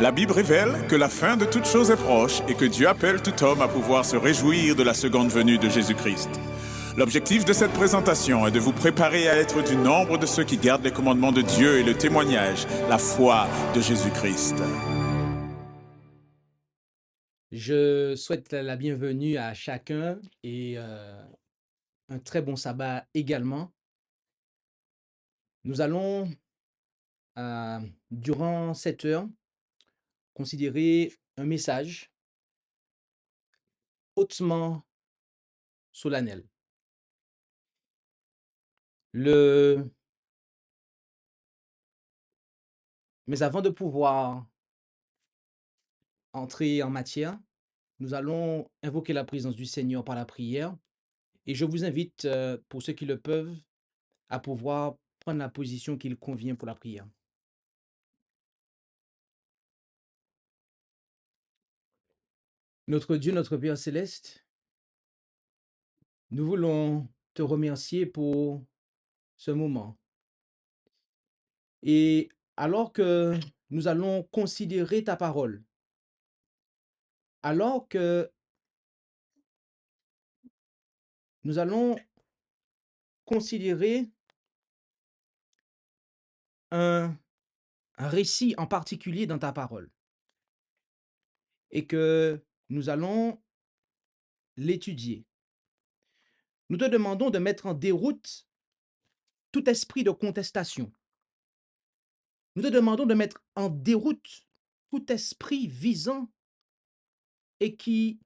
La Bible révèle que la fin de toute chose est proche et que Dieu appelle tout homme à pouvoir se réjouir de la seconde venue de Jésus-Christ. L'objectif de cette présentation est de vous préparer à être du nombre de ceux qui gardent les commandements de Dieu et le témoignage, la foi de Jésus-Christ. Je souhaite la bienvenue à chacun et un très bon sabbat également. Nous allons, durant cette heure, considérer un message hautement solennel. Mais avant de pouvoir entrer en matière, nous allons invoquer la présence du Seigneur par la prière et je vous invite, pour ceux qui le peuvent, à pouvoir prendre la position qu'il convient pour la prière. Notre Dieu, notre Père céleste, nous voulons te remercier pour ce moment. Et alors que nous allons considérer ta parole, alors que nous allons considérer un récit en particulier dans ta parole, et que nous allons l'étudier, nous te demandons de mettre en déroute tout esprit de contestation. Nous te demandons de mettre en déroute tout esprit visant et qui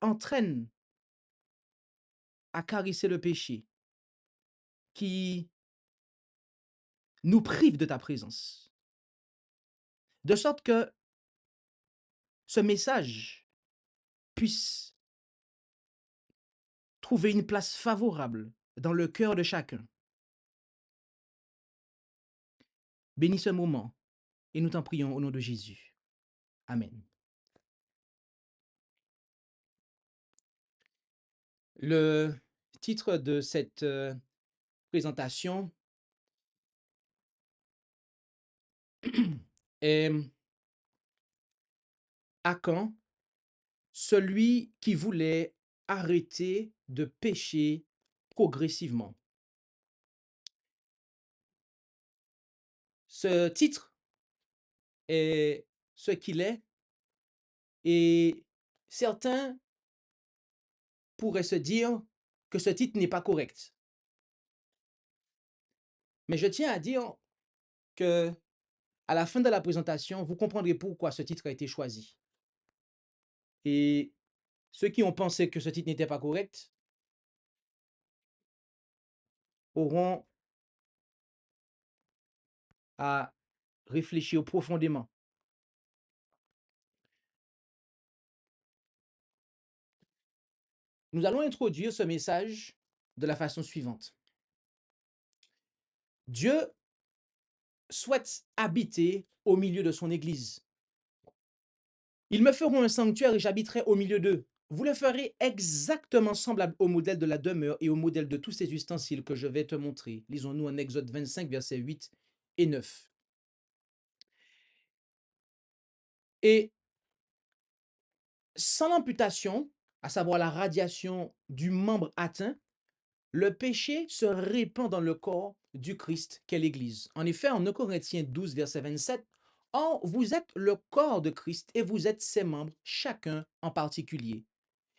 entraîne à caresser le péché, qui nous prive de ta présence. De sorte que ce message puisse trouver une place favorable dans le cœur de chacun. Bénis ce moment et nous t'en prions au nom de Jésus. Amen. Le titre de cette présentation est Akan, celui qui voulait arrêter de pécher progressivement. Ce titre est ce qu'il est et certains pourraient se dire que ce titre n'est pas correct. Mais je tiens à dire que à la fin de la présentation, vous comprendrez pourquoi ce titre a été choisi. Et ceux qui ont pensé que ce titre n'était pas correct auront à réfléchir profondément. Nous allons introduire ce message de la façon suivante. Dieu souhaite habiter au milieu de son Église. Ils me feront un sanctuaire et j'habiterai au milieu d'eux. Vous le ferez exactement semblable au modèle de la demeure et au modèle de tous ces ustensiles que je vais te montrer. Lisons-nous en Exode 25, versets 8 et 9. Et sans l'amputation, à savoir la radiation du membre atteint, le péché se répand dans le corps du Christ qu'est l'Église. En effet, en 1 Corinthiens 12, verset 27, « Or, vous êtes le corps de Christ et vous êtes ses membres, chacun en particulier. »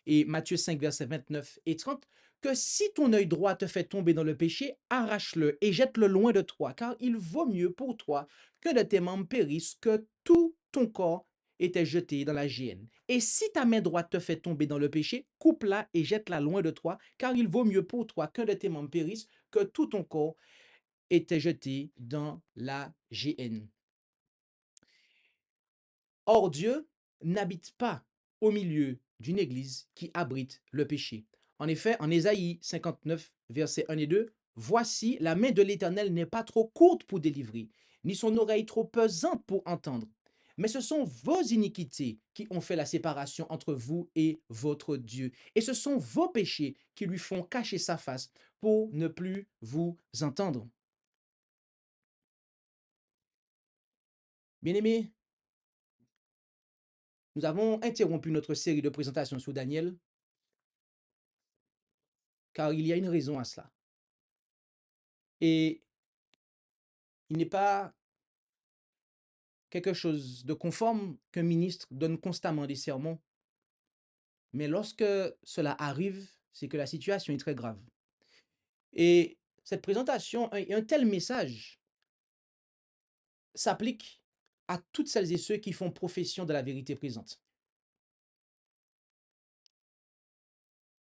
Et Matthieu 5, verset 29 et 30, « Que si ton œil droit te fait tomber dans le péché, arrache-le et jette-le loin de toi, car il vaut mieux pour toi que de tes membres périssent, que tout ton corps était jeté dans la géhenne. Et si ta main droite te fait tomber dans le péché, coupe-la et jette-la loin de toi, car il vaut mieux pour toi qu'un de tes membres périsse, que tout ton corps était jeté dans la géhenne. » Or, Dieu n'habite pas au milieu d'une église qui abrite le péché. En effet, en Ésaïe 59, versets 1 et 2, « Voici, la main de l'Éternel n'est pas trop courte pour délivrer, ni son oreille trop pesante pour entendre. Mais ce sont vos iniquités qui ont fait la séparation entre vous et votre Dieu. Et ce sont vos péchés qui lui font cacher sa face pour ne plus vous entendre. » Bien-aimés, Nous avons interrompu notre série de présentations sur Daniel, car il y a une raison à cela. Et il n'est pas quelque chose de conforme qu'un ministre donne constamment des sermons, mais lorsque cela arrive, c'est que la situation est très grave. Et cette présentation et un tel message s'applique à toutes celles et ceux qui font profession de la vérité présente.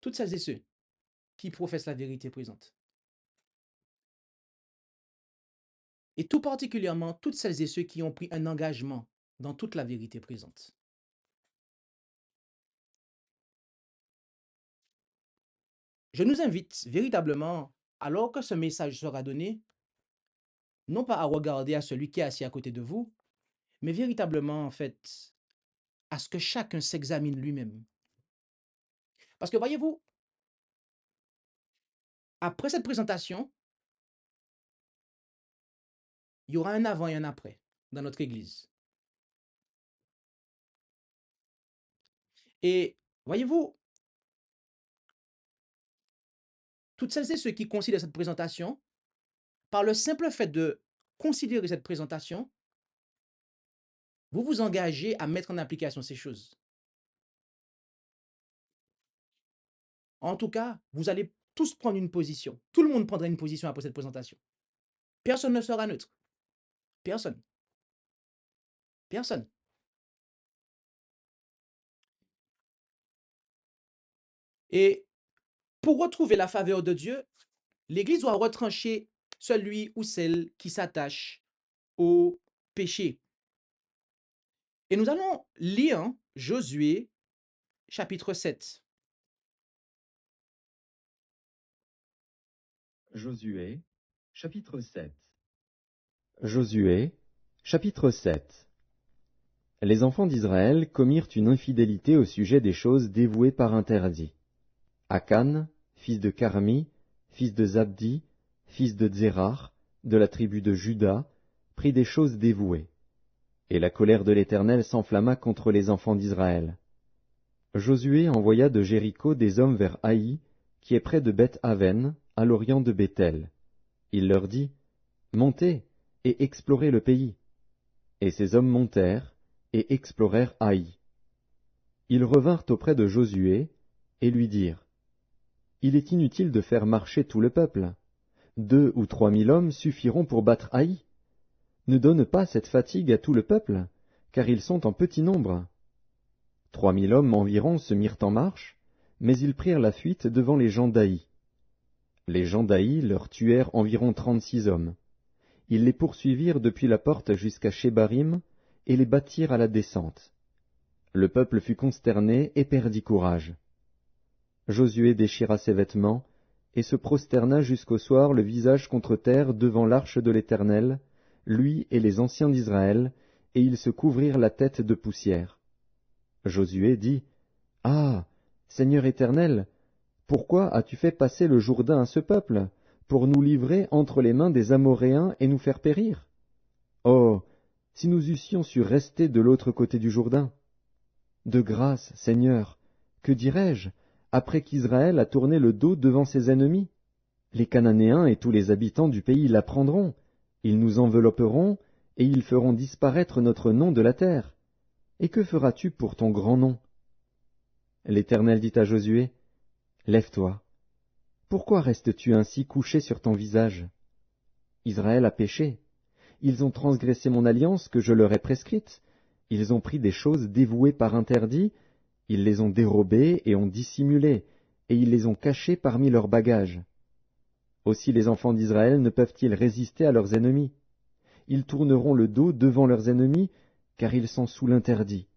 Toutes celles et ceux qui professent la vérité présente. Et tout particulièrement, toutes celles et ceux qui ont pris un engagement dans toute la vérité présente. Je nous invite véritablement, alors que ce message sera donné, non pas à regarder à celui qui est assis à côté de vous, mais véritablement, en fait, à ce que chacun s'examine lui-même. Parce que voyez-vous, après cette présentation, il y aura un avant et un après dans notre Église. Et voyez-vous, toutes celles et ceux qui considèrent cette présentation, par le simple fait de considérer cette présentation, vous vous engagez à mettre en application ces choses. En tout cas, vous allez tous prendre une position. Tout le monde prendra une position après cette présentation. Personne ne sera neutre. Personne. Personne. Et pour retrouver la faveur de Dieu, l'Église doit retrancher celui ou celle qui s'attache au péché. Et nous allons lire Josué chapitre 7. Josué, chapitre 7. Josué, chapitre 7. Les enfants d'Israël commirent une infidélité au sujet des choses dévouées par interdit. Akan, fils de Carmi, fils de Zabdi, fils de Zérar, de la tribu de Juda, prit des choses dévouées. Et la colère de l'Éternel s'enflamma contre les enfants d'Israël. Josué envoya de Jéricho des hommes vers Haï, qui est près de Beth-Aven, à l'orient de Béthel. Il leur dit, « Montez et explorez le pays. » Et ces hommes montèrent et explorèrent Haï. Ils revinrent auprès de Josué et lui dirent, « Il est inutile de faire marcher tout le peuple. 2 ou 3 000 hommes suffiront pour battre Haï. Ne donne pas cette fatigue à tout le peuple, car ils sont en petit nombre. » 3 000 hommes environ se mirent en marche, mais ils prirent la fuite devant les gens d'Haï. Les gens d'Haï leur tuèrent environ 36 hommes. Ils les poursuivirent depuis la porte jusqu'à Shebarim et les battirent à la descente. Le peuple fut consterné et perdit courage. Josué déchira ses vêtements et se prosterna jusqu'au soir le visage contre terre devant l'arche de l'Éternel, lui et les anciens d'Israël, et ils se couvrirent la tête de poussière. Josué dit, « Ah, Seigneur Éternel, pourquoi as-tu fait passer le Jourdain à ce peuple, pour nous livrer entre les mains des Amoréens et nous faire périr? Oh, si nous eussions su rester de l'autre côté du Jourdain! De grâce, Seigneur, que dirais-je, après qu'Israël a tourné le dos devant ses ennemis? Les Cananéens et tous les habitants du pays l'apprendront, ils nous envelopperont, et ils feront disparaître notre nom de la terre. Et que feras-tu pour ton grand nom? » L'Éternel dit à Josué, « Lève-toi. Pourquoi restes-tu ainsi couché sur ton visage? Israël a péché. Ils ont transgressé mon alliance que je leur ai prescrite. Ils ont pris des choses dévouées par interdit. Ils les ont dérobées et ont dissimulé, et ils les ont cachées parmi leurs bagages. Aussi les enfants d'Israël ne peuvent-ils résister à leurs ennemis? Ils tourneront le dos devant leurs ennemis, car ils sont sous l'interdit.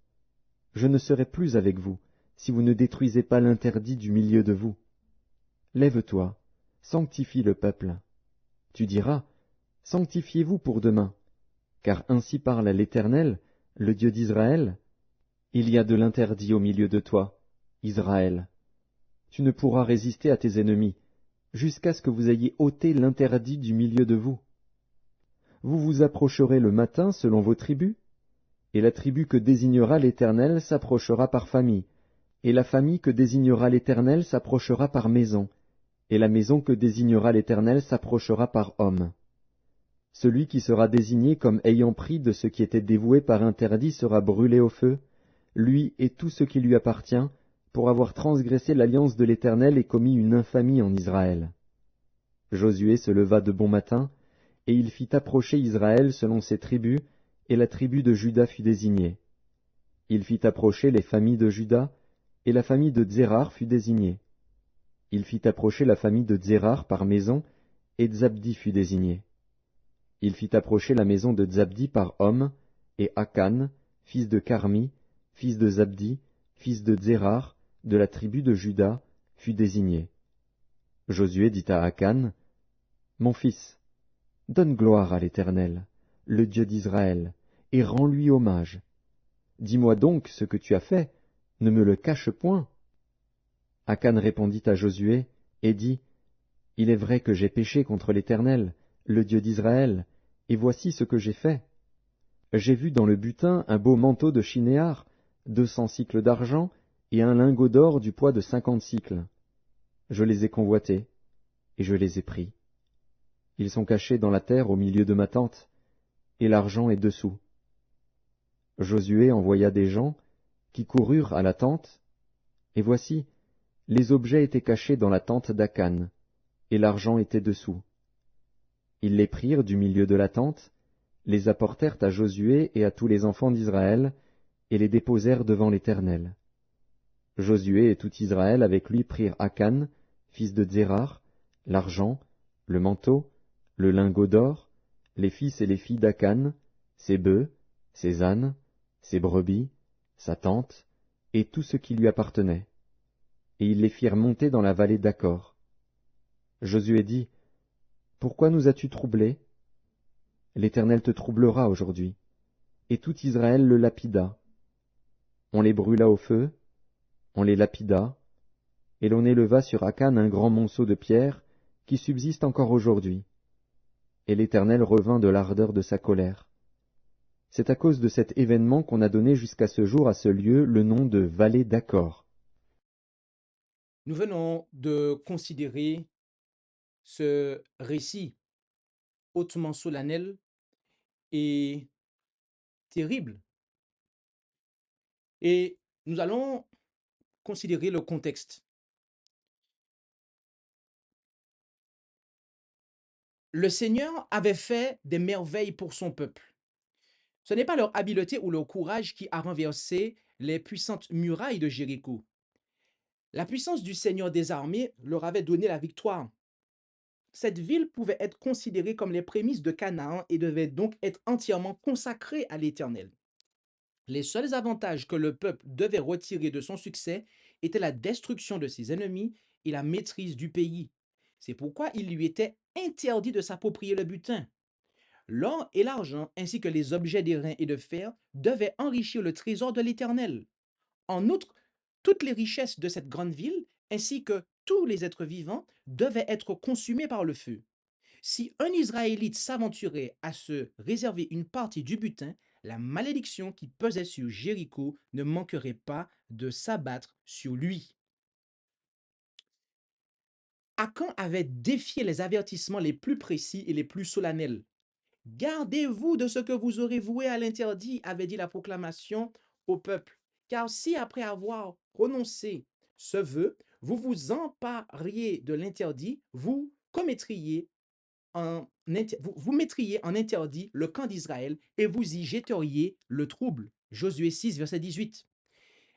Je ne serai plus avec vous, si vous ne détruisez pas l'interdit du milieu de vous. Lève-toi, sanctifie le peuple. Tu diras, sanctifiez-vous pour demain, car ainsi parle l'Éternel, le Dieu d'Israël. Il y a de l'interdit au milieu de toi, Israël. Tu ne pourras résister à tes ennemis, jusqu'à ce que vous ayez ôté l'interdit du milieu de vous. Vous vous approcherez le matin selon vos tribus. Et la tribu que désignera l'Éternel s'approchera par famille, et la famille que désignera l'Éternel s'approchera par maison, et la maison que désignera l'Éternel s'approchera par homme. Celui qui sera désigné comme ayant pris de ce qui était dévoué par interdit sera brûlé au feu, lui et tout ce qui lui appartient, pour avoir transgressé l'alliance de l'Éternel et commis une infamie en Israël. Josué se leva de bon matin, et il fit approcher Israël selon ses tribus, et la tribu de Juda fut désignée. Il fit approcher les familles de Juda, et la famille de Tsérar fut désignée. Il fit approcher la famille de Tsérar par maison, et Zabdi fut désigné. Il fit approcher la maison de Zabdi par homme, et Akan, fils de Carmi, fils de Zabdi, fils de Tsérar, de la tribu de Juda, fut désigné. Josué dit à Akan, « Mon fils, donne gloire à l'Éternel, le Dieu d'Israël, et rends-lui hommage. Dis-moi donc ce que tu as fait, ne me le cache point. » Akan répondit à Josué, et dit, « Il est vrai que j'ai péché contre l'Éternel, le Dieu d'Israël, et voici ce que j'ai fait. J'ai vu dans le butin un beau manteau de Shinéar, 200 cycles d'argent, et un lingot d'or du poids de 50 cycles. Je les ai convoités, et je les ai pris. Ils sont cachés dans la terre au milieu de ma tente, et l'argent est dessous. » Josué envoya des gens, qui coururent à la tente, et voici, les objets étaient cachés dans la tente d'Akan, et l'argent était dessous. Ils les prirent du milieu de la tente, les apportèrent à Josué et à tous les enfants d'Israël, et les déposèrent devant l'Éternel. Josué et tout Israël avec lui prirent Akan, fils de Tsérar, l'argent, le manteau, le lingot d'or, les fils et les filles d'Akan, ses bœufs, ses ânes, ses brebis, sa tente, et tout ce qui lui appartenait. Et ils les firent monter dans la vallée d'Accor. Josué dit, « Pourquoi nous as-tu troublés? L'Éternel te troublera aujourd'hui. » Et tout Israël le lapida. On les brûla au feu, on les lapida, et l'on éleva sur Akan un grand monceau de pierre qui subsiste encore aujourd'hui. Et l'Éternel revint de l'ardeur de sa colère. C'est à cause de cet événement qu'on a donné jusqu'à ce jour à ce lieu le nom de vallée d'Accor. Nous venons de considérer ce récit hautement solennel et terrible. Et nous allons considérer le contexte. Le Seigneur avait fait des merveilles pour son peuple. Ce n'est pas leur habileté ou leur courage qui a renversé les puissantes murailles de Jéricho. La puissance du Seigneur des armées leur avait donné la victoire. Cette ville pouvait être considérée comme les prémices de Canaan et devait donc être entièrement consacrée à l'Éternel. Les seuls avantages que le peuple devait retirer de son succès étaient la destruction de ses ennemis et la maîtrise du pays. C'est pourquoi il lui était interdit de s'approprier le butin. L'or et l'argent, ainsi que les objets d'airain et de fer, devaient enrichir le trésor de l'Éternel. En outre, toutes les richesses de cette grande ville, ainsi que tous les êtres vivants, devaient être consumés par le feu. Si un Israélite s'aventurait à se réserver une partie du butin, la malédiction qui pesait sur Jéricho ne manquerait pas de s'abattre sur lui. Akan avait défié les avertissements les plus précis et les plus solennels. « Gardez-vous de ce que vous aurez voué à l'interdit », avait dit la proclamation au peuple. Car si après avoir prononcé ce vœu, vous vous empariez de l'interdit, vous commettriez vous mettriez en interdit le camp d'Israël et vous y jetteriez le trouble. Josué 6, verset 18.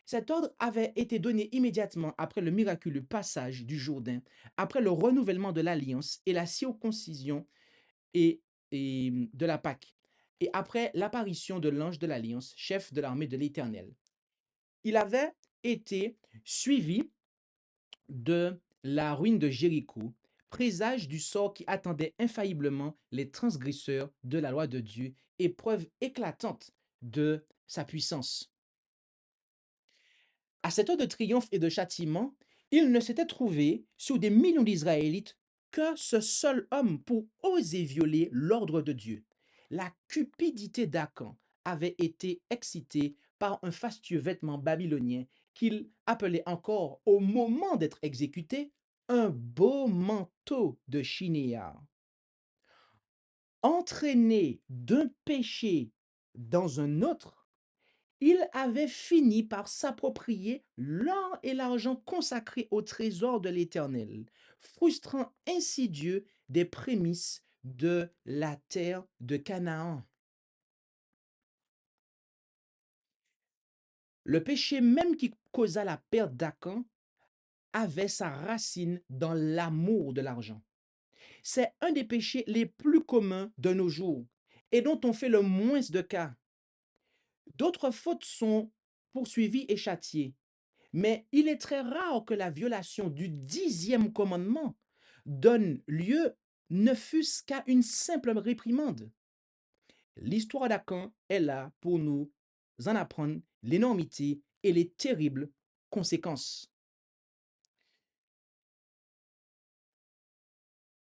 Cet ordre avait été donné immédiatement après le miraculeux passage du Jourdain, après le renouvellement de l'alliance et la circoncision et de la Pâque, et après l'apparition de l'ange de l'alliance, chef de l'armée de l'Éternel. Il avait été suivi de la ruine de Jéricho, présage du sort qui attendait infailliblement les transgresseurs de la loi de Dieu et preuve éclatante de sa puissance. À cette heure de triomphe et de châtiment, il ne s'était trouvé sur des millions d'Israélites que ce seul homme pour oser violer l'ordre de Dieu. La cupidité d'Akan avait été excité par un fastueux vêtement babylonien qu'il appelait encore, au moment d'être exécuté, un beau manteau de chinéa. Entraîné d'un péché dans un autre, il avait fini par s'approprier l'or et l'argent consacrés au trésor de l'Éternel, frustrant ainsi Dieu des prémices de la terre de Canaan. Le péché même qui causa la perte d'Akan avait sa racine dans l'amour de l'argent. C'est un des péchés les plus communs de nos jours et dont on fait le moins de cas. D'autres fautes sont poursuivies et châtiées, mais il est très rare que la violation du 10e commandement donne lieu ne fût-ce qu'à une simple réprimande. L'histoire d'Akan est là pour nous en apprendre l'énormité et les terribles conséquences.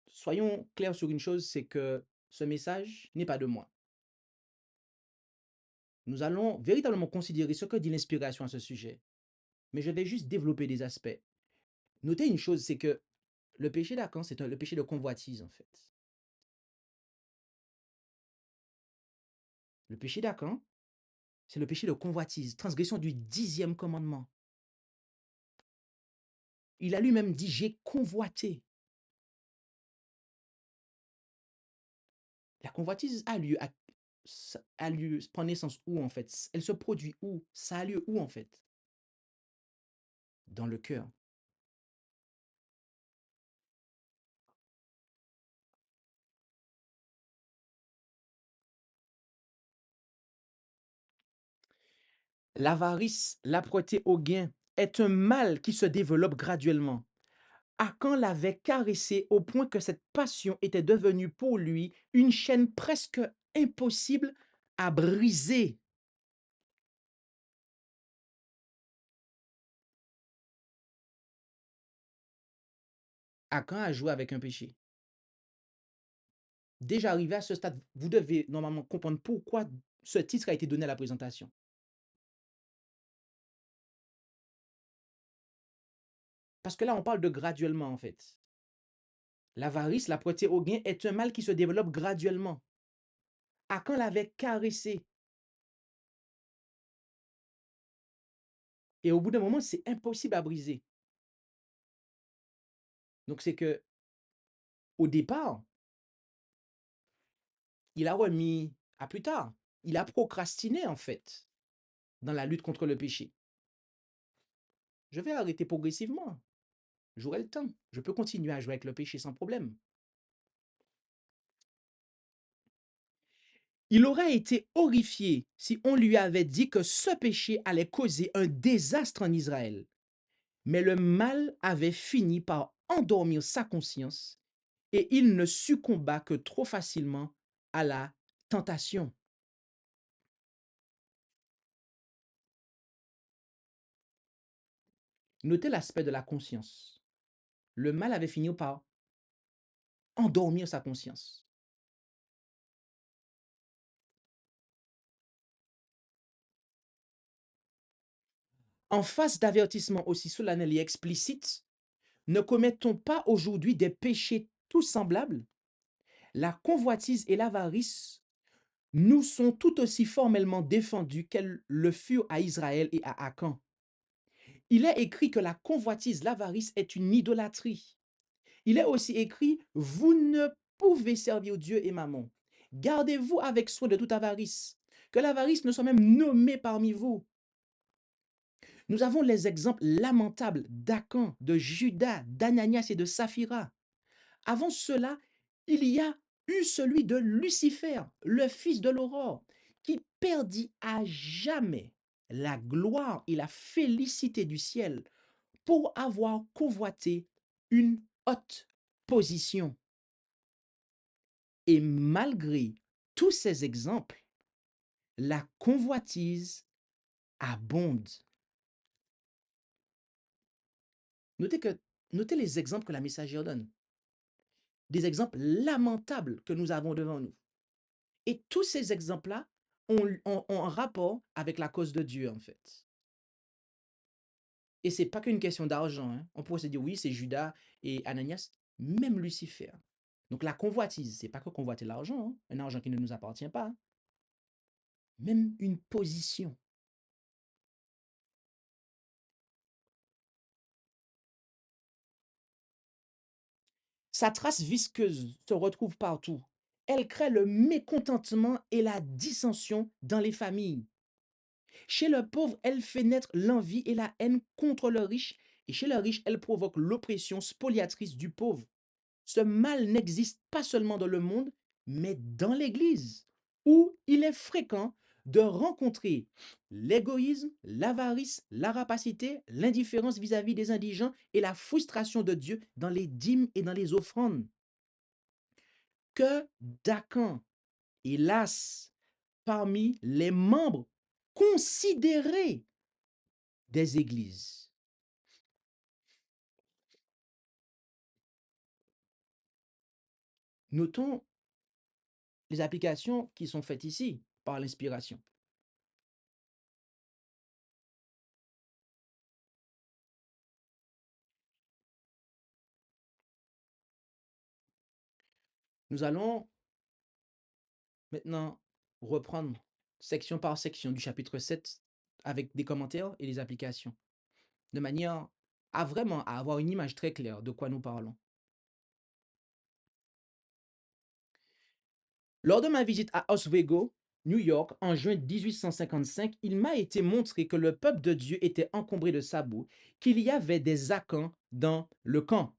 Soyons clairs sur une chose, c'est que ce message n'est pas de moi. Nous allons véritablement considérer ce que dit l'inspiration à ce sujet, mais je vais juste développer des aspects. Notez une chose, c'est que le péché d'Akan, c'est le péché de convoitise en fait. Le péché d'Akan, c'est le péché de convoitise, transgression du 10e commandement. Il a lui-même dit, j'ai convoité. La convoitise a lieu, prend naissance où en fait? Elle se produit où? Ça a lieu où en fait? Dans le cœur. L'avarice, l'âpreté au gain, est un mal qui se développe graduellement. Akan l'avait caressé au point que cette passion était devenue pour lui une chaîne presque impossible à briser. Akan a joué avec un péché. Déjà arrivé à ce stade, vous devez normalement comprendre pourquoi ce titre a été donné à la présentation. Parce que là, on parle de graduellement en fait. L'avarice, l'âpreté au gain est un mal qui se développe graduellement. Akan l'avait caressé. Et au bout d'un moment, c'est impossible à briser. Donc c'est que au départ, il a remis à plus tard. Il a procrastiné en fait dans la lutte contre le péché. Je vais arrêter progressivement. J'aurai le temps. Je peux continuer à jouer avec le péché sans problème. Il aurait été horrifié si on lui avait dit que ce péché allait causer un désastre en Israël. Mais le mal avait fini par endormir sa conscience et il ne succomba que trop facilement à la tentation. Notez l'aspect de la conscience. Le mal avait fini par endormir sa conscience. En face d'avertissements aussi solennels et explicites, ne commettons pas aujourd'hui des péchés tout semblables? La convoitise et l'avarice nous sont tout aussi formellement défendus qu'elles le furent à Israël et à Akan. Il est écrit que la convoitise, l'avarice est une idolâtrie. Il est aussi écrit, vous ne pouvez servir Dieu et Mammon. Gardez-vous avec soin de toute avarice, que l'avarice ne soit même nommée parmi vous. Nous avons les exemples lamentables d'Akan, de Judas, d'Ananias et de Saphira. Avant cela, il y a eu celui de Lucifer, le fils de l'aurore, qui perdit à jamais la gloire et la félicité du ciel pour avoir convoité une haute position. Et malgré tous ces exemples, la convoitise abonde. Notez les exemples que la messagère donne. Des exemples lamentables que nous avons devant nous. Et tous ces exemples-là ont un rapport avec la cause de Dieu, en fait. Et c'est pas qu'une question d'argent, hein. On pourrait se dire, oui, c'est Judas et Ananias, même Lucifer. Donc la convoitise, c'est pas que convoiter l'argent, hein, un argent qui ne nous appartient pas, hein. Même une position. Sa trace visqueuse se retrouve partout. Elle crée le mécontentement et la dissension dans les familles. Chez le pauvre, elle fait naître l'envie et la haine contre le riche. Et chez le riche, elle provoque l'oppression spoliatrice du pauvre. Ce mal n'existe pas seulement dans le monde, mais dans l'Église, où il est fréquent de rencontrer l'égoïsme, l'avarice, la rapacité, l'indifférence vis-à-vis des indigents et la frustration de Dieu dans les dîmes et dans les offrandes. Que d'Acan, hélas, parmi les membres considérés des églises. Notons les applications qui sont faites ici par l'inspiration. Nous allons maintenant reprendre section par section du chapitre 7 avec des commentaires et des applications, de manière à vraiment avoir une image très claire de quoi nous parlons. Lors de ma visite à Oswego, New York, en juin 1855, il m'a été montré que le peuple de Dieu était encombré de sabots, qu'il y avait des acants dans le camp.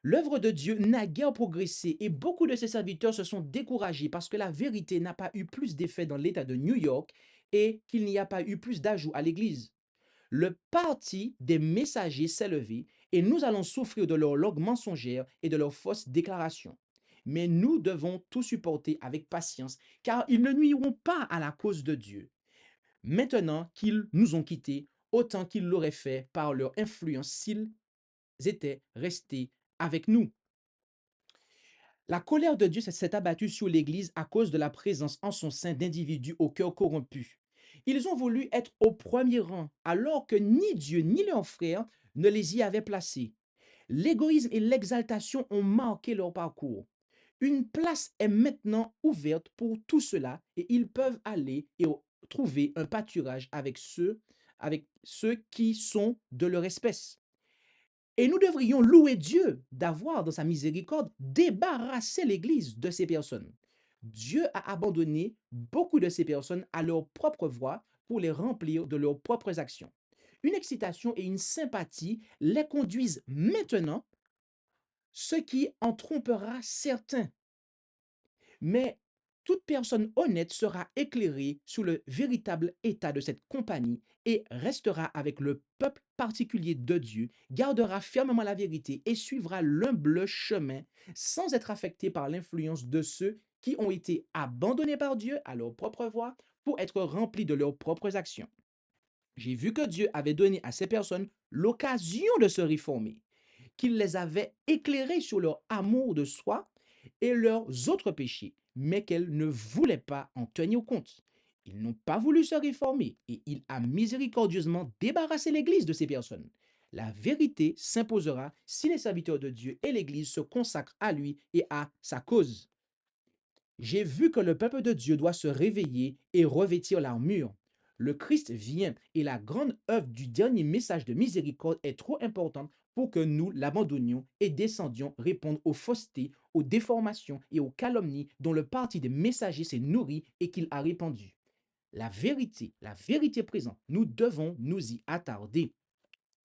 L'œuvre de Dieu n'a guère progressé et beaucoup de ses serviteurs se sont découragés parce que la vérité n'a pas eu plus d'effet dans l'État de New York et qu'il n'y a pas eu plus d'ajouts à l'Église. Le parti des messagers s'est levé et nous allons souffrir de leurs logs mensongères et de leurs fausses déclarations. Mais nous devons tout supporter avec patience car ils ne nuiront pas à la cause de Dieu. Maintenant qu'ils nous ont quittés, autant qu'ils l'auraient fait par leur influence s'ils étaient restés avec nous. La colère de Dieu s'est abattue sur l'Église à cause de la présence en son sein d'individus au cœur corrompu. Ils ont voulu être au premier rang, alors que ni Dieu ni leurs frères ne les y avaient placés. L'égoïsme et l'exaltation ont marqué leur parcours. Une place est maintenant ouverte pour tout cela et ils peuvent aller et trouver un pâturage avec ceux qui sont de leur espèce. Et nous devrions louer Dieu d'avoir, dans sa miséricorde, débarrassé l'Église de ces personnes. Dieu a abandonné beaucoup de ces personnes à leur propre voie pour les remplir de leurs propres actions. Une excitation et une sympathie les conduisent maintenant, ce qui en trompera certains. Mais toute personne honnête sera éclairée sur le véritable état de cette compagnie et restera avec le peuple particulier de Dieu, gardera fermement la vérité et suivra l'humble chemin sans être affecté par l'influence de ceux qui ont été abandonnés par Dieu à leur propre voie pour être remplis de leurs propres actions. J'ai vu que Dieu avait donné à ces personnes l'occasion de se réformer, qu'il les avait éclairés sur leur amour de soi et leurs autres péchés, mais qu'elles ne voulaient pas en tenir compte. Ils n'ont pas voulu se réformer et il a miséricordieusement débarrassé l'Église de ces personnes. La vérité s'imposera si les serviteurs de Dieu et l'Église se consacrent à lui et à sa cause. J'ai vu que le peuple de Dieu doit se réveiller et revêtir l'armure. Le Christ vient et la grande œuvre du dernier message de miséricorde est trop importante pour que nous l'abandonnions et descendions répondre aux faussetés, aux déformations et aux calomnies dont le parti des messagers s'est nourri et qu'il a répandu. La vérité présente, nous devons nous y attarder.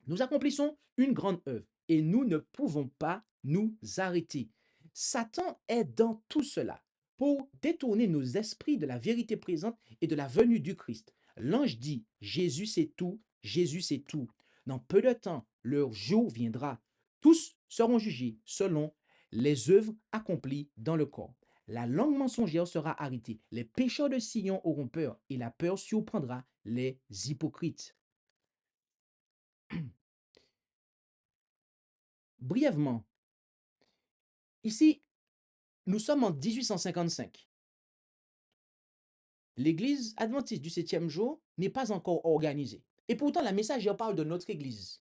Nous accomplissons une grande œuvre et nous ne pouvons pas nous arrêter. Satan est dans tout cela pour détourner nos esprits de la vérité présente et de la venue du Christ. L'ange dit, Jésus c'est tout, Jésus c'est tout. Dans peu de temps, leur jour viendra. Tous seront jugés selon les œuvres accomplies dans le corps. La langue mensongère sera arrêtée. Les pécheurs de Sion auront peur et la peur surprendra les hypocrites. Brièvement, ici, nous sommes en 1855. L'église adventiste du 7e jour n'est pas encore organisée. Et pourtant, la messagère parle de notre église.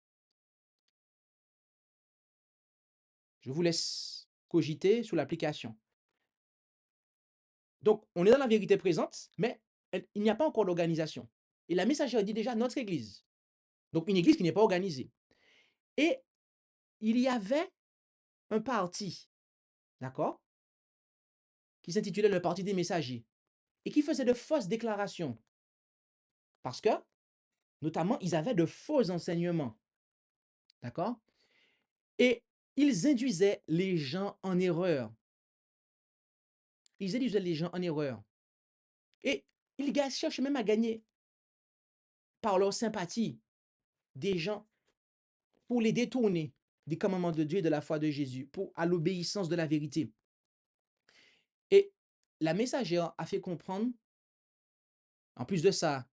Je vous laisse cogiter sur l'application. Donc, on est dans la vérité présente, mais il n'y a pas encore d'organisation. Et la messagère dit déjà notre église. Donc, une église qui n'est pas organisée. Et il y avait un parti, d'accord, qui s'intitulait le Parti des messagers et qui faisait de fausses déclarations. Parce que, notamment, ils avaient de faux enseignements, d'accord? Et ils induisaient les gens en erreur. Ils induisaient les gens en erreur. Et ils cherchaient même à gagner par leur sympathie des gens pour les détourner des commandements de Dieu et de la foi de Jésus, à l'obéissance de la vérité. Et la messagère a fait comprendre, en plus de ça,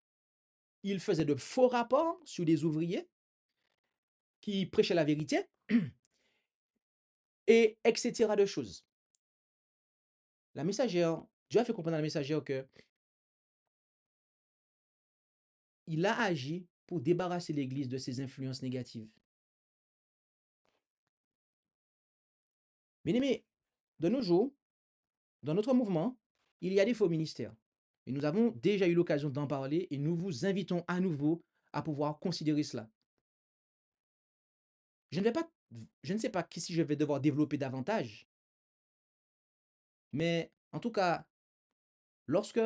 il faisait de faux rapports sur des ouvriers qui prêchaient la vérité, et etc. de choses. La messagère, Dieu a fait comprendre à la messagère que il a agi pour débarrasser l'Église de ses influences négatives. Bien-aimés, de nos jours, dans notre mouvement, il y a des faux ministères. Et nous avons déjà eu l'occasion d'en parler et nous vous invitons à nouveau à pouvoir considérer cela. Je ne sais pas si je vais devoir développer davantage, mais en tout cas, lorsque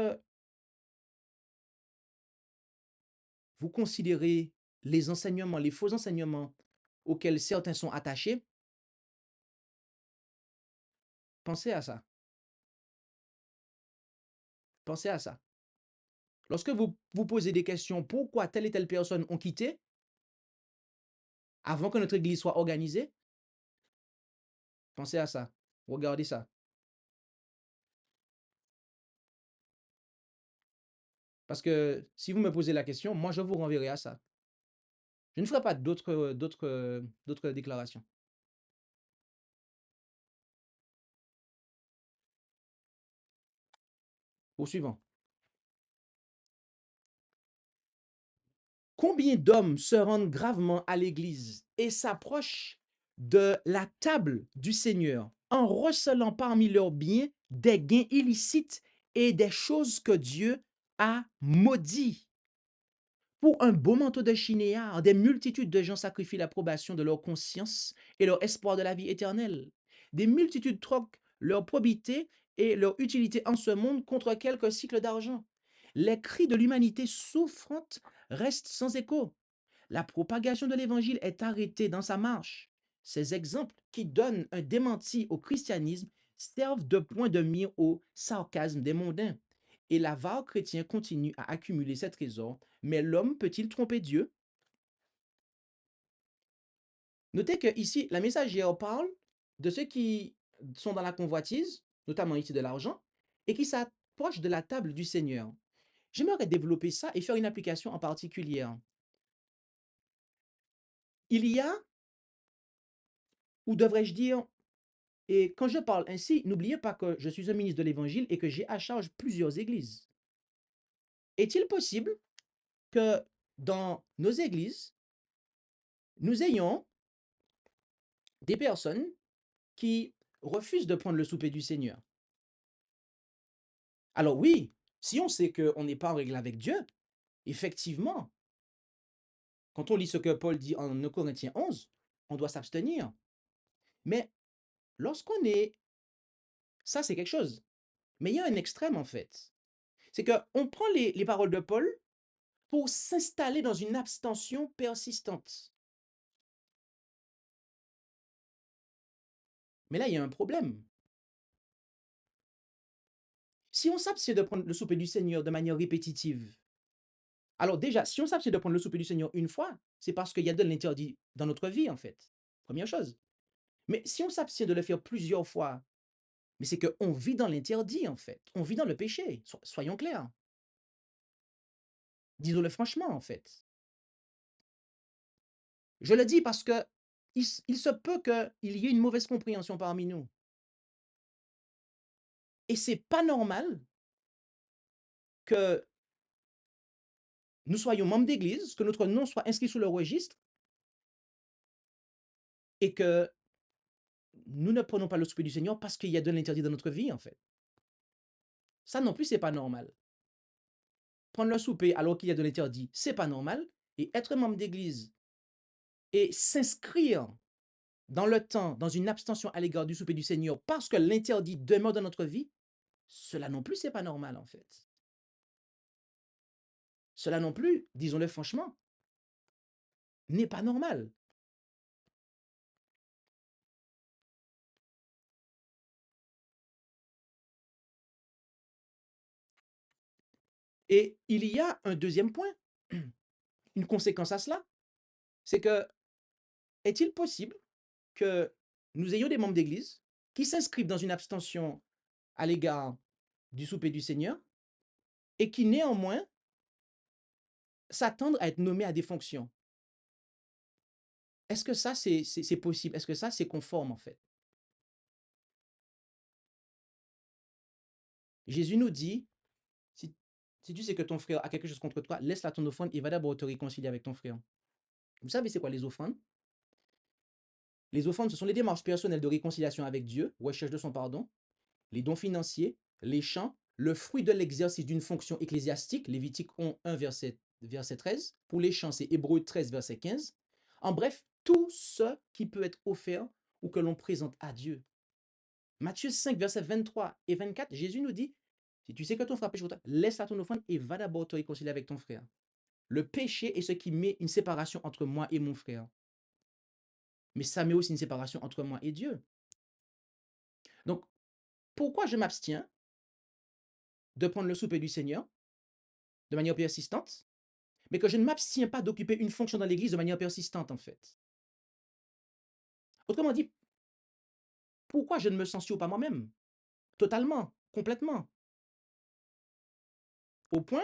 vous considérez les enseignements, les faux enseignements auxquels certains sont attachés, pensez à ça. Pensez à ça. Lorsque vous vous posez des questions, pourquoi telle et telle personne ont quitté avant que notre église soit organisée, pensez à ça. Regardez ça. Parce que si vous me posez la question, moi je vous renverrai à ça. Je ne ferai pas d'autres déclarations. Au suivant. Combien d'hommes se rendent gravement à l'église et s'approchent de la table du Seigneur en recelant parmi leurs biens des gains illicites et des choses que Dieu a maudits? Pour un beau manteau de chinéard, des multitudes de gens sacrifient l'approbation de leur conscience et leur espoir de la vie éternelle. Des multitudes troquent leur probité et leur utilité en ce monde contre quelques cycles d'argent. Les cris de l'humanité souffrante restent sans écho. La propagation de l'Évangile est arrêtée dans sa marche. Ces exemples qui donnent un démenti au christianisme servent de point de mire au sarcasme des mondains. Et l'avare chrétien continue à accumuler ses trésors, mais l'homme peut-il tromper Dieu? Notez que ici, la messagère parle de ceux qui sont dans la convoitise, notamment ici de l'argent, et qui s'approchent de la table du Seigneur. J'aimerais développer ça et faire une application en particulier. Il y a, ou devrais-je dire, et quand je parle ainsi, n'oubliez pas que je suis un ministre de l'Évangile et que j'ai à charge plusieurs églises. Est-il possible que dans nos églises, nous ayons des personnes qui refusent de prendre le souper du Seigneur? Alors oui, si on sait qu'on n'est pas en règle avec Dieu, effectivement, quand on lit ce que Paul dit en 1 Corinthiens 11, on doit s'abstenir. Mais lorsqu'on est... Ça, c'est quelque chose. Mais il y a un extrême, en fait. C'est qu'on prend les paroles de Paul pour s'installer dans une abstention persistante. Mais là, il y a un problème. Si on s'abstient de prendre le souper du Seigneur de manière répétitive, alors déjà, si on s'abstient de prendre le souper du Seigneur une fois, c'est parce qu'il y a de l'interdit dans notre vie, en fait. Première chose. Mais si on s'abstient de le faire plusieurs fois, mais c'est qu'on vit dans l'interdit, en fait. On vit dans le péché. Soyons clairs. Disons-le franchement, en fait. Je le dis parce que il se peut qu'il y ait une mauvaise compréhension parmi nous. Et c'est pas normal que nous soyons membres d'église, que notre nom soit inscrit sur le registre et que nous ne prenons pas le souper du Seigneur parce qu'il y a de l'interdit dans notre vie, en fait. Ça non plus, c'est pas normal. Prendre le souper alors qu'il y a de l'interdit, c'est pas normal. Et être membre d'église et s'inscrire dans le temps, dans une abstention à l'égard du souper du Seigneur parce que l'interdit demeure dans notre vie, cela non plus, c'est pas normal, en fait. Cela non plus, disons-le franchement, n'est pas normal. Et il y a un deuxième point, une conséquence à cela, c'est que est-il possible que nous ayons des membres d'église qui s'inscrivent dans une abstention à l'égard du souper du Seigneur et qui néanmoins s'attendent à être nommés à des fonctions? Est-ce que ça, c'est possible? Est-ce que ça, c'est conforme en fait? Jésus nous dit, si, si tu sais que ton frère a quelque chose contre toi, laisse-la ton offrande et va d'abord te réconcilier avec ton frère. Vous savez, c'est quoi les offrandes? Les offrandes, ce sont les démarches personnelles de réconciliation avec Dieu, recherche de son pardon, les dons financiers, les chants, le fruit de l'exercice d'une fonction ecclésiastique, Lévitique 1, verset 13. Pour les chants, c'est Hébreux 13, verset 15. En bref, tout ce qui peut être offert ou que l'on présente à Dieu. Matthieu 5, verset 23 et 24, Jésus nous dit, si tu sais que ton frère péche contre toi, laisse-la ton offrande et va d'abord te réconcilier avec ton frère. Le péché est ce qui met une séparation entre moi et mon frère. Mais ça met aussi une séparation entre moi et Dieu. Donc, pourquoi je m'abstiens de prendre le souper du Seigneur de manière persistante, mais que je ne m'abstiens pas d'occuper une fonction dans l'Église de manière persistante, en fait? Autrement dit, pourquoi je ne me censure pas moi-même? Totalement, complètement. Au point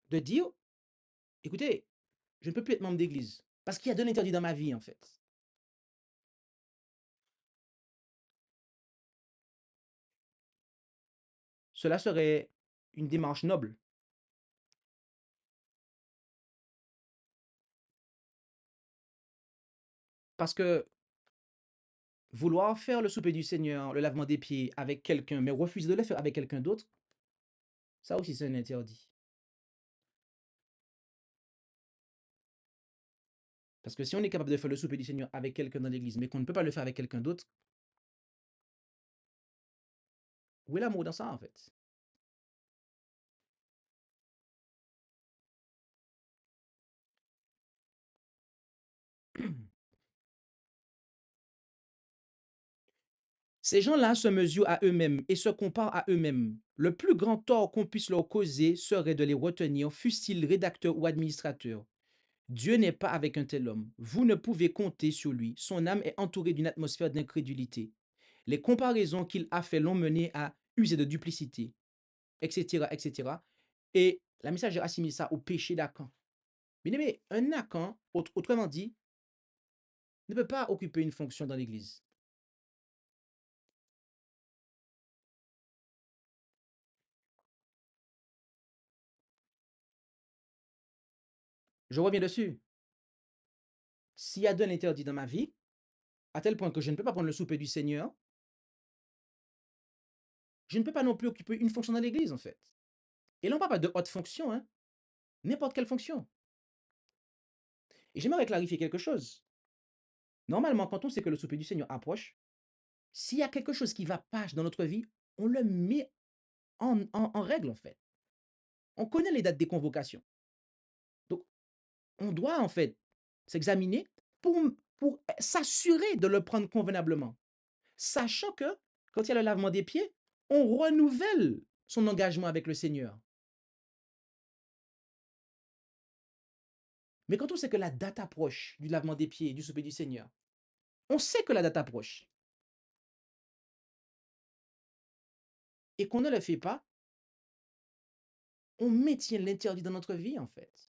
de dire, écoutez, je ne peux plus être membre d'Église parce qu'il y a de l'interdit dans ma vie, en fait. Cela serait une démarche noble. Parce que vouloir faire le souper du Seigneur, le lavement des pieds avec quelqu'un, mais refuser de le faire avec quelqu'un d'autre, ça aussi c'est un interdit. Parce que si on est capable de faire le souper du Seigneur avec quelqu'un dans l'église, mais qu'on ne peut pas le faire avec quelqu'un d'autre, où est l'amour dans ça, en fait? Ces gens-là se mesurent à eux-mêmes et se comparent à eux-mêmes. Le plus grand tort qu'on puisse leur causer serait de les retenir, fussent-ils rédacteurs ou administrateurs. Dieu n'est pas avec un tel homme. Vous ne pouvez compter sur lui. Son âme est entourée d'une atmosphère d'incrédulité. Les comparaisons qu'il a fait l'ont mené à user de duplicité, etc., etc. Et la message assimile ça au péché d'Acan. Bien aimé, un Acan, autrement dit, ne peut pas occuper une fonction dans l'Église. Je reviens dessus. S'il y a de l'interdit dans ma vie, à tel point que je ne peux pas prendre le souper du Seigneur, je ne peux pas non plus occuper une fonction dans l'Église, en fait. Et là, on ne parle pas de haute fonction, hein, n'importe quelle fonction. Et j'aimerais clarifier quelque chose. Normalement, quand on sait que le souper du Seigneur approche, s'il y a quelque chose qui ne va pas dans notre vie, on le met en règle, en fait. On connaît les dates des convocations. Donc, on doit, en fait, s'examiner pour, pour s'assurer de le prendre convenablement. Sachant que, quand il y a le lavement des pieds, on renouvelle son engagement avec le Seigneur. Mais quand on sait que la date approche du lavement des pieds et du souper du Seigneur, on sait que la date approche et qu'on ne le fait pas, on maintient l'interdit dans notre vie, en fait.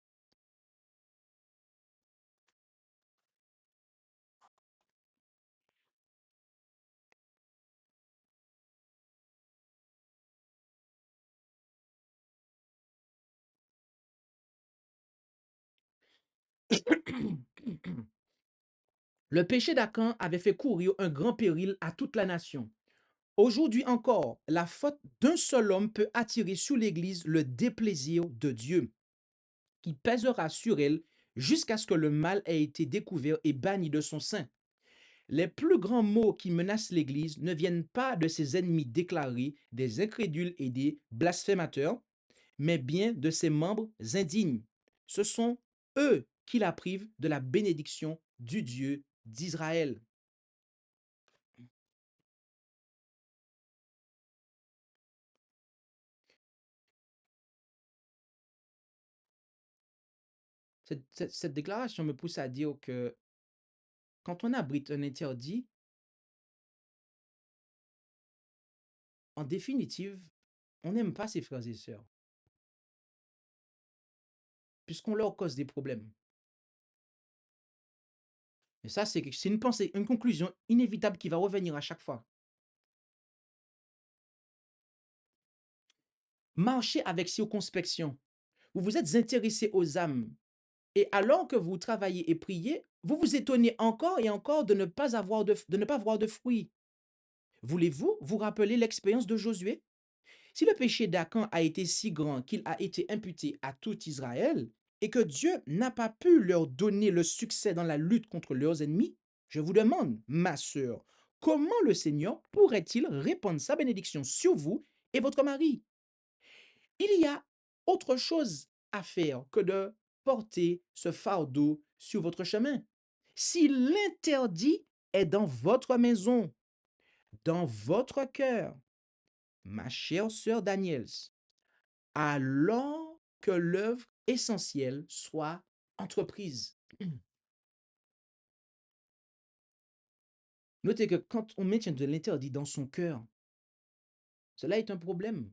Le péché d'Acan avait fait courir un grand péril à toute la nation. Aujourd'hui encore, la faute d'un seul homme peut attirer sur l'Église le déplaisir de Dieu, qui pèsera sur elle jusqu'à ce que le mal ait été découvert et banni de son sein. Les plus grands maux qui menacent l'Église ne viennent pas de ses ennemis déclarés, des incrédules et des blasphémateurs, mais bien de ses membres indignes. Ce sont eux qui la privent de la bénédiction du Dieu d'Israël. Cette déclaration me pousse à dire que quand on abrite un interdit, en définitive, on n'aime pas ses frères et sœurs, puisqu'on leur cause des problèmes. Et ça, c'est une pensée, une conclusion inévitable qui va revenir à chaque fois. Marchez avec circonspection. Vous vous êtes intéressé aux âmes. Et alors que vous travaillez et priez, vous vous étonnez encore et encore de ne pas voir de fruits. Voulez-vous vous rappeler l'expérience de Josué? Si le péché d'Acan a été si grand qu'il a été imputé à tout Israël et que Dieu n'a pas pu leur donner le succès dans la lutte contre leurs ennemis, je vous demande, ma sœur, comment le Seigneur pourrait-il répandre sa bénédiction sur vous et votre mari? Il y a autre chose à faire que de porter ce fardeau sur votre chemin. Si l'interdit est dans votre maison, dans votre cœur, ma chère sœur Daniels, alors que l'œuvre essentielle soit entreprise. Notez que quand on maintient de l'interdit dans son cœur, cela est un problème.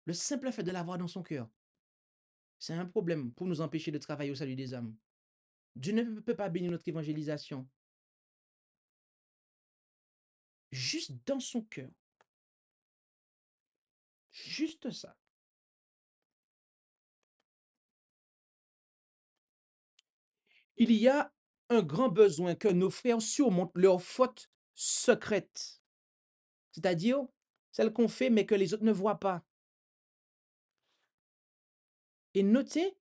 Le simple fait de l'avoir dans son cœur, c'est un problème pour nous empêcher de travailler au salut des âmes. Dieu ne peut pas bénir notre évangélisation. Juste dans son cœur. Juste ça. Il y a un grand besoin que nos frères surmontent leurs fautes secrètes, c'est-à-dire celles qu'on fait mais que les autres ne voient pas. Et notez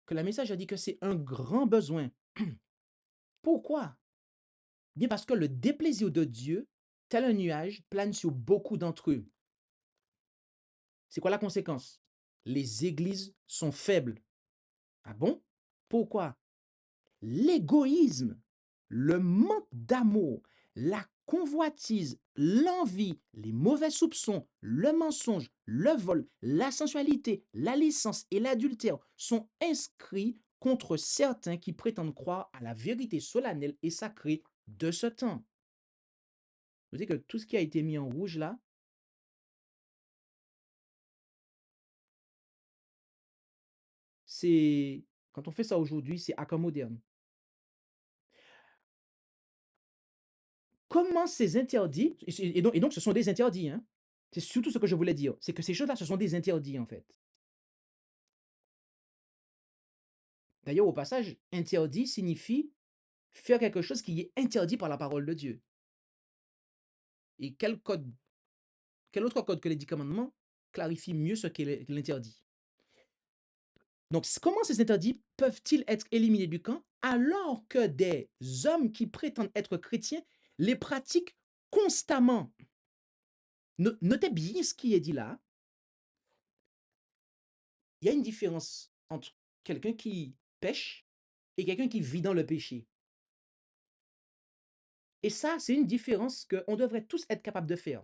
que le message a dit que c'est un grand besoin. Pourquoi? Bien parce que le déplaisir de Dieu, tel un nuage, plane sur beaucoup d'entre eux. C'est quoi la conséquence? Les églises sont faibles. Ah bon? Pourquoi? L'égoïsme, le manque d'amour, la convoitise, l'envie, les mauvais soupçons, le mensonge, le vol, la sensualité, la licence et l'adultère sont inscrits contre certains qui prétendent croire à la vérité solennelle et sacrée de ce temps. Vous savez que tout ce qui a été mis en rouge là, c'est quand on fait ça aujourd'hui, c'est Aka moderne. Comment ces interdits, et donc ce sont des interdits, hein, c'est surtout ce que je voulais dire, c'est que ces choses-là, ce sont des interdits en fait. D'ailleurs, au passage, interdit signifie faire quelque chose qui est interdit par la parole de Dieu. Et quel autre code que les 10 commandements clarifie mieux ce qu'est l'interdit? Donc, comment ces interdits peuvent-ils être éliminés du camp alors que des hommes qui prétendent être chrétiens les pratiquent constamment? Notez bien ce qui est dit là. Il y a une différence entre quelqu'un qui pêche et quelqu'un qui vit dans le péché. Et ça, c'est une différence qu'on devrait tous être capables de faire.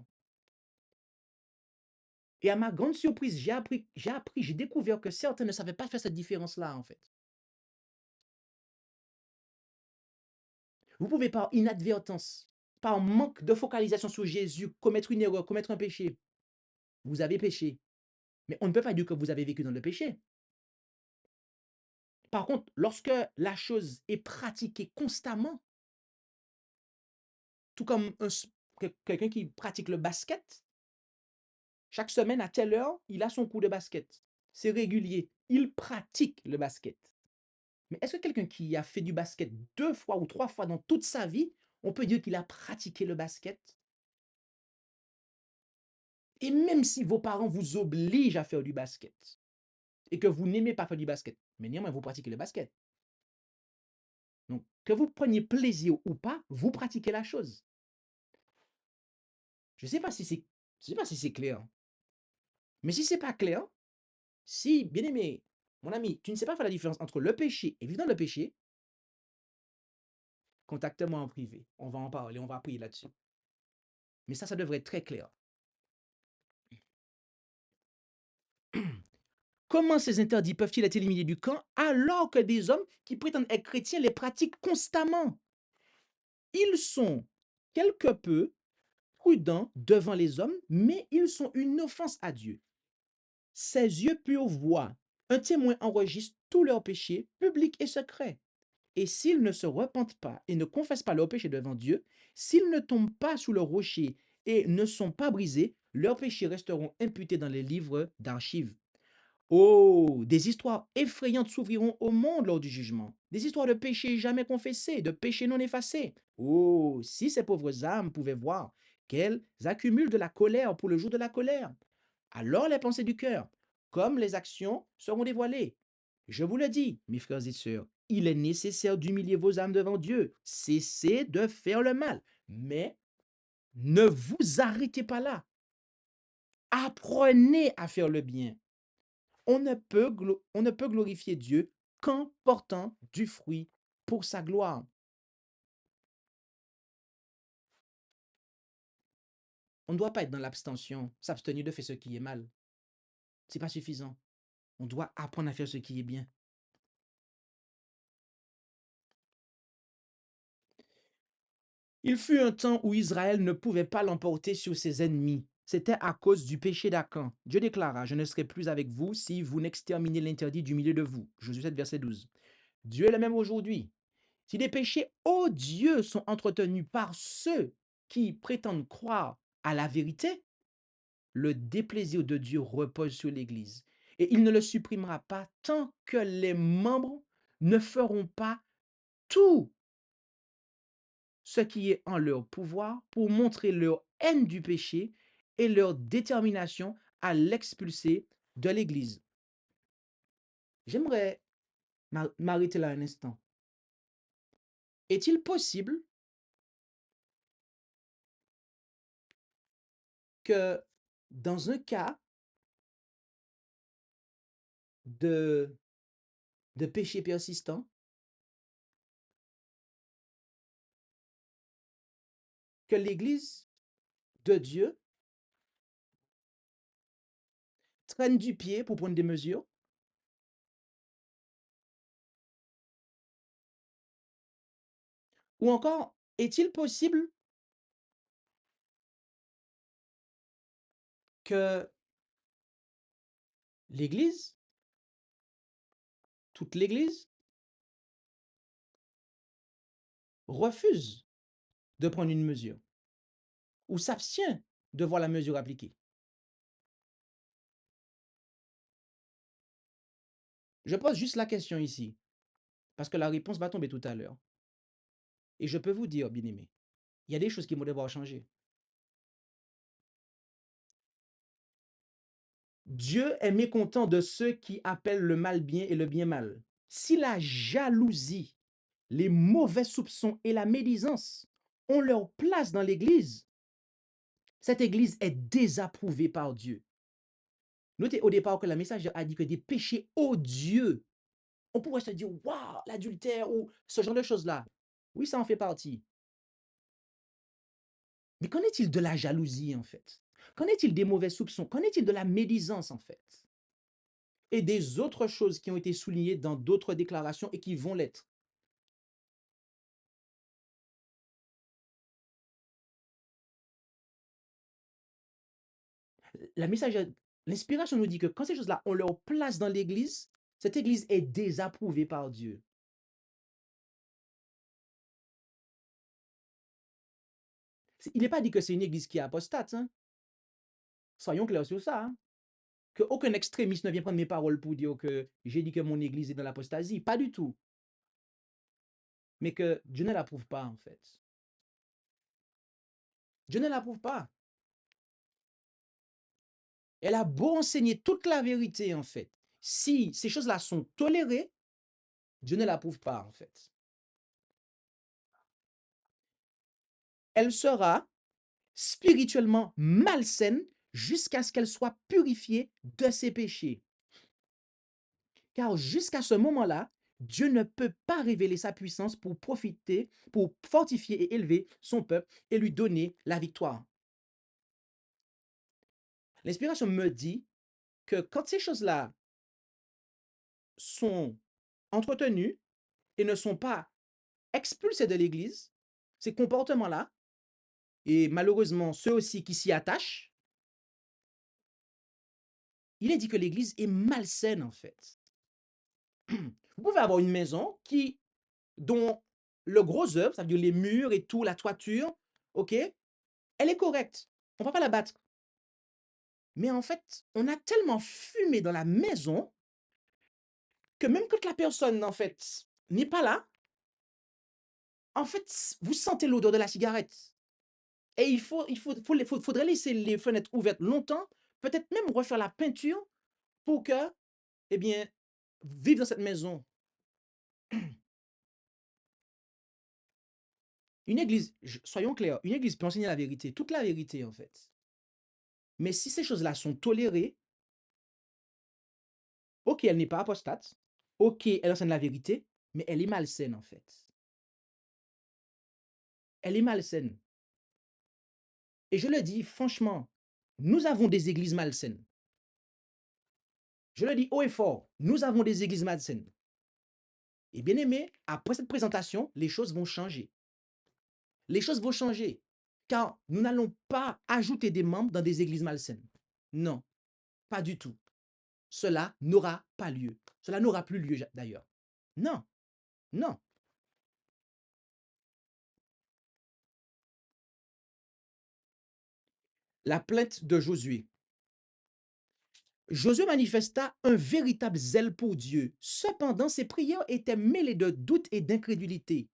Et à ma grande surprise, j'ai découvert que certains ne savaient pas faire cette différence-là, en fait. Vous pouvez par inadvertance, par manque de focalisation sur Jésus, commettre une erreur, commettre un péché. Vous avez péché. Mais on ne peut pas dire que vous avez vécu dans le péché. Par contre, lorsque la chose est pratiquée constamment, tout comme quelqu'un qui pratique le basket, Chaque semaine, à telle heure, il a son cours de basket. C'est régulier. Il pratique le basket. Mais est-ce que quelqu'un qui a fait du basket 2 fois ou 3 fois dans toute sa vie, on peut dire qu'il a pratiqué le basket? Et même si vos parents vous obligent à faire du basket et que vous n'aimez pas faire du basket, mais néanmoins vous pratiquez le basket. Donc, que vous preniez plaisir ou pas, vous pratiquez la chose. Je ne sais pas si c'est, je sais pas si c'est clair. Mais si c'est pas clair, si, bien aimé, mon ami, tu ne sais pas faire la différence entre le péché et vivre dans le péché, contacte-moi en privé. On va en parler, on va prier là-dessus. Mais ça devrait être très clair. Comment ces interdits peuvent-ils être éliminés du camp alors que des hommes qui prétendent être chrétiens les pratiquent constamment? Ils sont quelque peu prudents devant les hommes, mais ils sont une offense à Dieu. Ses yeux purs voient, un témoin enregistre tous leurs péchés, publics et secrets. Et s'ils ne se repentent pas et ne confessent pas leurs péchés devant Dieu, s'ils ne tombent pas sous le rocher et ne sont pas brisés, leurs péchés resteront imputés dans les livres d'archives. Oh, des histoires effrayantes s'ouvriront au monde lors du jugement. Des histoires de péchés jamais confessés, de péchés non effacés. Oh, si ces pauvres âmes pouvaient voir qu'elles accumulent de la colère pour le jour de la colère, alors les pensées du cœur, comme les actions, seront dévoilées. Je vous le dis, mes frères et sœurs, il est nécessaire d'humilier vos âmes devant Dieu. Cessez de faire le mal. Mais ne vous arrêtez pas là. Apprenez à faire le bien. On ne peut glorifier Dieu qu'en portant du fruit pour sa gloire. On ne doit pas être dans l'abstention, s'abstenir de faire ce qui est mal. Ce n'est pas suffisant. On doit apprendre à faire ce qui est bien. Il fut un temps où Israël ne pouvait pas l'emporter sur ses ennemis. C'était à cause du péché d'Acan. Dieu déclara, je ne serai plus avec vous si vous n'exterminez l'interdit du milieu de vous. Josué 7, verset 12. Dieu est le même aujourd'hui. Si des péchés odieux sont entretenus par ceux qui prétendent croire à la vérité, le déplaisir de Dieu repose sur l'Église. Et il ne le supprimera pas tant que les membres ne feront pas tout ce qui est en leur pouvoir pour montrer leur haine du péché et leur détermination à l'expulser de l'Église. J'aimerais m'arrêter là un instant. Est-il possible que dans un cas de, de péché persistant, que l'Église de Dieu traîne du pied pour prendre des mesures? Ou encore, est-il possible que l'Église, toute l'Église, refuse de prendre une mesure ou s'abstient de voir la mesure appliquée? Je pose juste la question ici, parce que la réponse va tomber tout à l'heure. Et je peux vous dire, bien-aimés, il y a des choses qui vont devoir changer. Dieu est mécontent de ceux qui appellent le mal bien et le bien mal. Si la jalousie, les mauvais soupçons et la médisance ont leur place dans l'Église, cette Église est désapprouvée par Dieu. Notez au départ que le message a dit que des péchés odieux, on pourrait se dire, waouh, l'adultère ou ce genre de choses-là. Oui, ça en fait partie. Mais qu'en est-il de la jalousie, en fait? Qu'en est-il des mauvais soupçons? Qu'en est-il de la médisance, en fait? Et des autres choses qui ont été soulignées dans d'autres déclarations et qui vont l'être. La message, l'inspiration nous dit que quand ces choses-là ont leur place dans l'Église, cette Église est désapprouvée par Dieu. Il n'est pas dit que c'est une Église qui est apostate, hein? Soyons clairs sur ça, hein. Qu'aucun extrémiste ne vienne prendre mes paroles pour dire que j'ai dit que mon église est dans l'apostasie. Pas du tout. Mais que Dieu ne l'approuve pas, en fait. Dieu ne l'approuve pas. Elle a beau enseigner toute la vérité, en fait. Si ces choses-là sont tolérées, Dieu ne l'approuve pas, en fait. Elle sera spirituellement malsaine jusqu'à ce qu'elle soit purifiée de ses péchés. Car jusqu'à ce moment-là, Dieu ne peut pas révéler sa puissance pour profiter, pour fortifier et élever son peuple et lui donner la victoire. L'inspiration me dit que quand ces choses-là sont entretenues et ne sont pas expulsés de l'Église, ces comportements-là, et malheureusement ceux aussi qui s'y attachent, il est dit que l'Église est malsaine en fait. Vous pouvez avoir une maison dont le gros œuvre, c'est-à-dire les murs et tout, la toiture, ok, elle est correcte. On ne va pas la battre. Mais en fait, on a tellement fumé dans la maison que même quand la personne, en fait, n'est pas là, en fait, vous sentez l'odeur de la cigarette. Et faudrait laisser les fenêtres ouvertes longtemps, peut-être même refaire la peinture pour que, eh bien, vivre dans cette maison. Une église, soyons clairs, une église peut enseigner la vérité, toute la vérité en fait. Mais si ces choses-là sont tolérées, ok, elle n'est pas apostate, ok, elle enseigne la vérité, mais elle est malsaine en fait. Elle est malsaine. Et je le dis franchement, nous avons des églises malsaines. Je le dis haut et fort, nous avons des églises malsaines. Et bien aimé, après cette présentation, les choses vont changer. Les choses vont changer. Car nous n'allons pas ajouter des membres dans des églises malsaines. Non, pas du tout. Cela n'aura pas lieu. Cela n'aura plus lieu d'ailleurs. Non, non. La plainte de Josué. Josué manifesta un véritable zèle pour Dieu. Cependant, ses prières étaient mêlées de doute et d'incrédulité.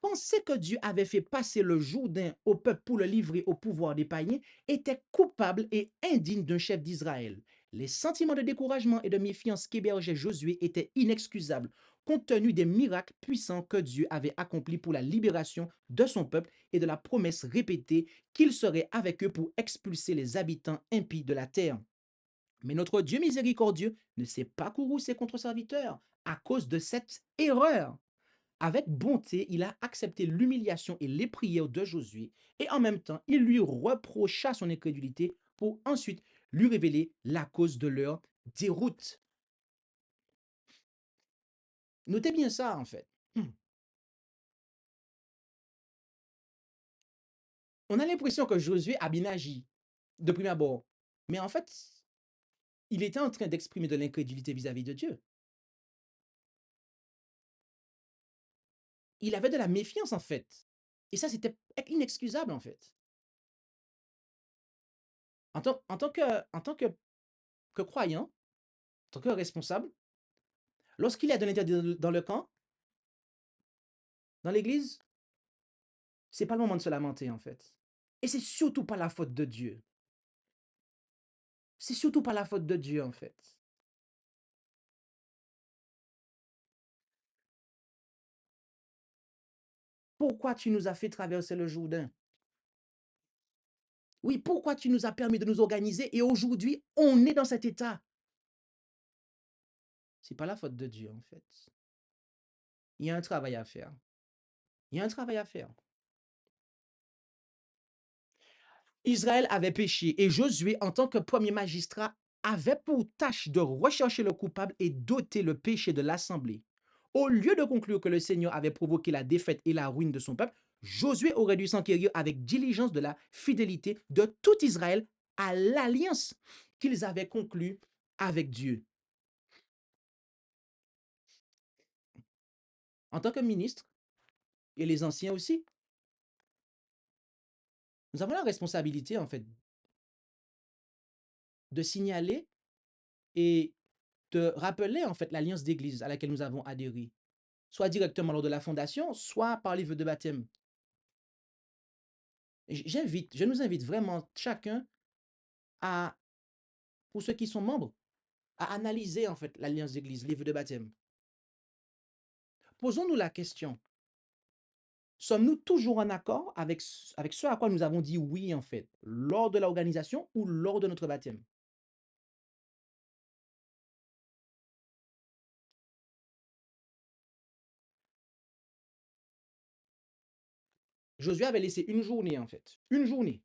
Penser que Dieu avait fait passer le Jourdain au peuple pour le livrer au pouvoir des païens était coupable et indigne d'un chef d'Israël. Les sentiments de découragement et de méfiance qu'hébergeait Josué étaient inexcusables, compte tenu des miracles puissants que Dieu avait accomplis pour la libération de son peuple et de la promesse répétée qu'il serait avec eux pour expulser les habitants impies de la terre. Mais notre Dieu miséricordieux ne s'est pas courroucé contre serviteur à cause de cette erreur. Avec bonté, il a accepté l'humiliation et les prières de Josué, et en même temps, il lui reprocha son incrédulité pour ensuite lui révéler la cause de leur déroute. Notez bien ça, en fait. On a l'impression que Josué a bien agi de prime abord, mais en fait, il était en train d'exprimer de l'incrédulité vis-à-vis de Dieu. Il avait de la méfiance, en fait. Et ça, c'était inexcusable, en fait. En tant que croyant, en tant que responsable, lorsqu'il est de l'intérieur dans le camp, dans l'église, c'est pas le moment de se lamenter, en fait. Et c'est surtout pas la faute de Dieu. C'est surtout pas la faute de Dieu, en fait. Pourquoi tu nous as fait traverser le Jourdain? Oui, pourquoi tu nous as permis de nous organiser et aujourd'hui, on est dans cet état? C'est pas la faute de Dieu, en fait. Il y a un travail à faire. Il y a un travail à faire. Israël avait péché et Josué, en tant que premier magistrat, avait pour tâche de rechercher le coupable et d'ôter le péché de l'assemblée. Au lieu de conclure que le Seigneur avait provoqué la défaite et la ruine de son peuple, Josué aurait dû s'enquérir avec diligence de la fidélité de tout Israël à l'alliance qu'ils avaient conclue avec Dieu. En tant que ministre, et les anciens aussi, nous avons la responsabilité, en fait, de signaler et de rappeler en fait l'alliance d'église à laquelle nous avons adhéré, soit directement lors de la fondation, soit par les vœux de baptême. Je nous invite vraiment chacun à, pour ceux qui sont membres, à analyser en fait l'alliance d'église, les vœux de baptême. Posons-nous la question, sommes-nous toujours en accord avec ce à quoi nous avons dit oui en fait, lors de l'organisation ou lors de notre baptême? Josué avait laissé une journée en fait, une journée.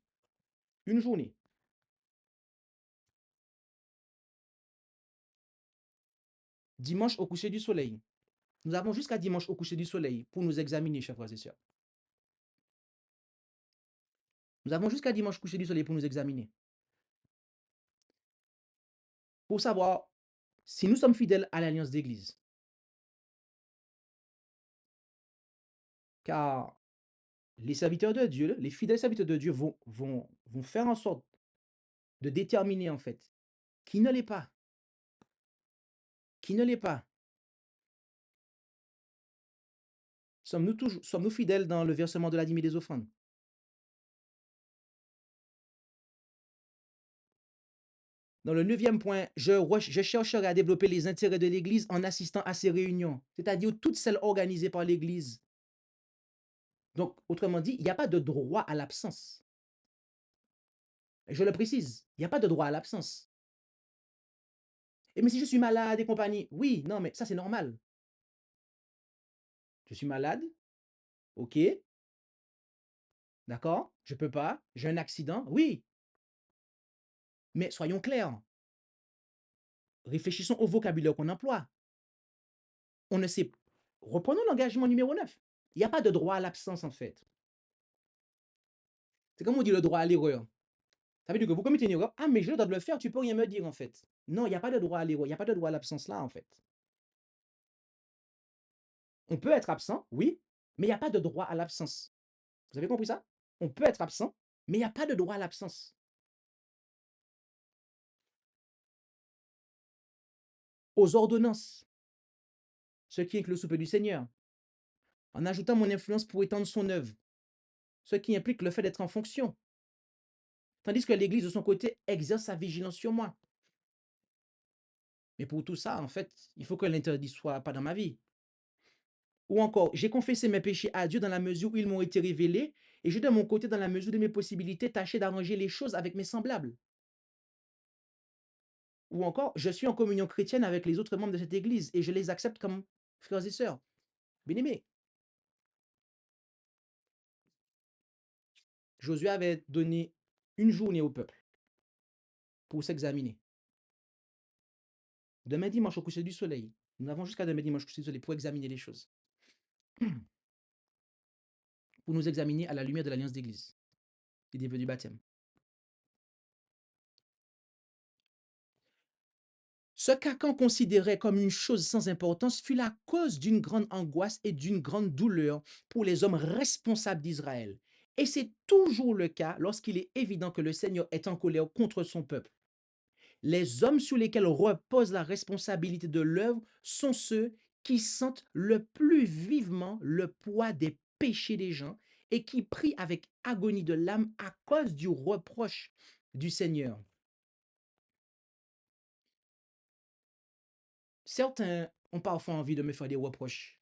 Dimanche au coucher du soleil. Nous avons jusqu'à dimanche au coucher du soleil pour nous examiner, chers frères et sœurs. Nous avons jusqu'à dimanche coucher du soleil pour nous examiner. Pour savoir si nous sommes fidèles à l'alliance d'église. Car les serviteurs de Dieu, les fidèles serviteurs de Dieu vont faire en sorte de déterminer en fait qui ne l'est pas. Qui ne l'est pas. Sommes-nous fidèles dans le versement de la dîme et des offrandes? Dans le 9e point, je chercherai à développer les intérêts de l'Église en assistant à ces réunions, c'est-à-dire toutes celles organisées par l'Église. Donc, autrement dit, il n'y a pas de droit à l'absence. Je le précise, il n'y a pas de droit à l'absence. Et mais si je suis malade et compagnie, oui, non, mais ça c'est normal. Je suis malade, ok, d'accord, je peux pas, j'ai un accident, oui. Mais soyons clairs, réfléchissons au vocabulaire qu'on emploie. On ne sait, reprenons l'engagement numéro 9. Il n'y a pas de droit à l'absence en fait. C'est comme on dit le droit à l'erreur. Ça veut dire que vous commettez une erreur, ah mais je dois le faire, tu peux rien me dire en fait. Non, il n'y a pas de droit à l'erreur, il n'y a pas de droit à l'absence là en fait. On peut être absent, oui, mais il n'y a pas de droit à l'absence. Vous avez compris ça? On peut être absent, mais il n'y a pas de droit à l'absence. Aux ordonnances, ce qui inclut le souper du Seigneur, en ajoutant mon influence pour étendre son œuvre, ce qui implique le fait d'être en fonction, tandis que l'Église, de son côté, exerce sa vigilance sur moi. Mais pour tout ça, en fait, il faut que l'interdit ne soit pas dans ma vie. Ou encore, j'ai confessé mes péchés à Dieu dans la mesure où ils m'ont été révélés, et je, de mon côté, dans la mesure de mes possibilités, tâché d'arranger les choses avec mes semblables. Ou encore, je suis en communion chrétienne avec les autres membres de cette Église, et je les accepte comme frères et sœurs. Bien-aimés, Josué avait donné une journée au peuple pour s'examiner. Demain dimanche au coucher du soleil, nous avons jusqu'à demain dimanche au coucher du soleil pour examiner les choses. Pour nous examiner à la lumière de l'alliance d'église et des vœux du baptême. Ce qu'Akan considérait comme une chose sans importance fut la cause d'une grande angoisse et d'une grande douleur pour les hommes responsables d'Israël. Et c'est toujours le cas lorsqu'il est évident que le Seigneur est en colère contre son peuple. Les hommes sur lesquels repose la responsabilité de l'œuvre sont ceux qui sentent le plus vivement le poids des péchés des gens et qui prient avec agonie de l'âme à cause du reproche du Seigneur. Certains ont parfois envie de me faire des reproches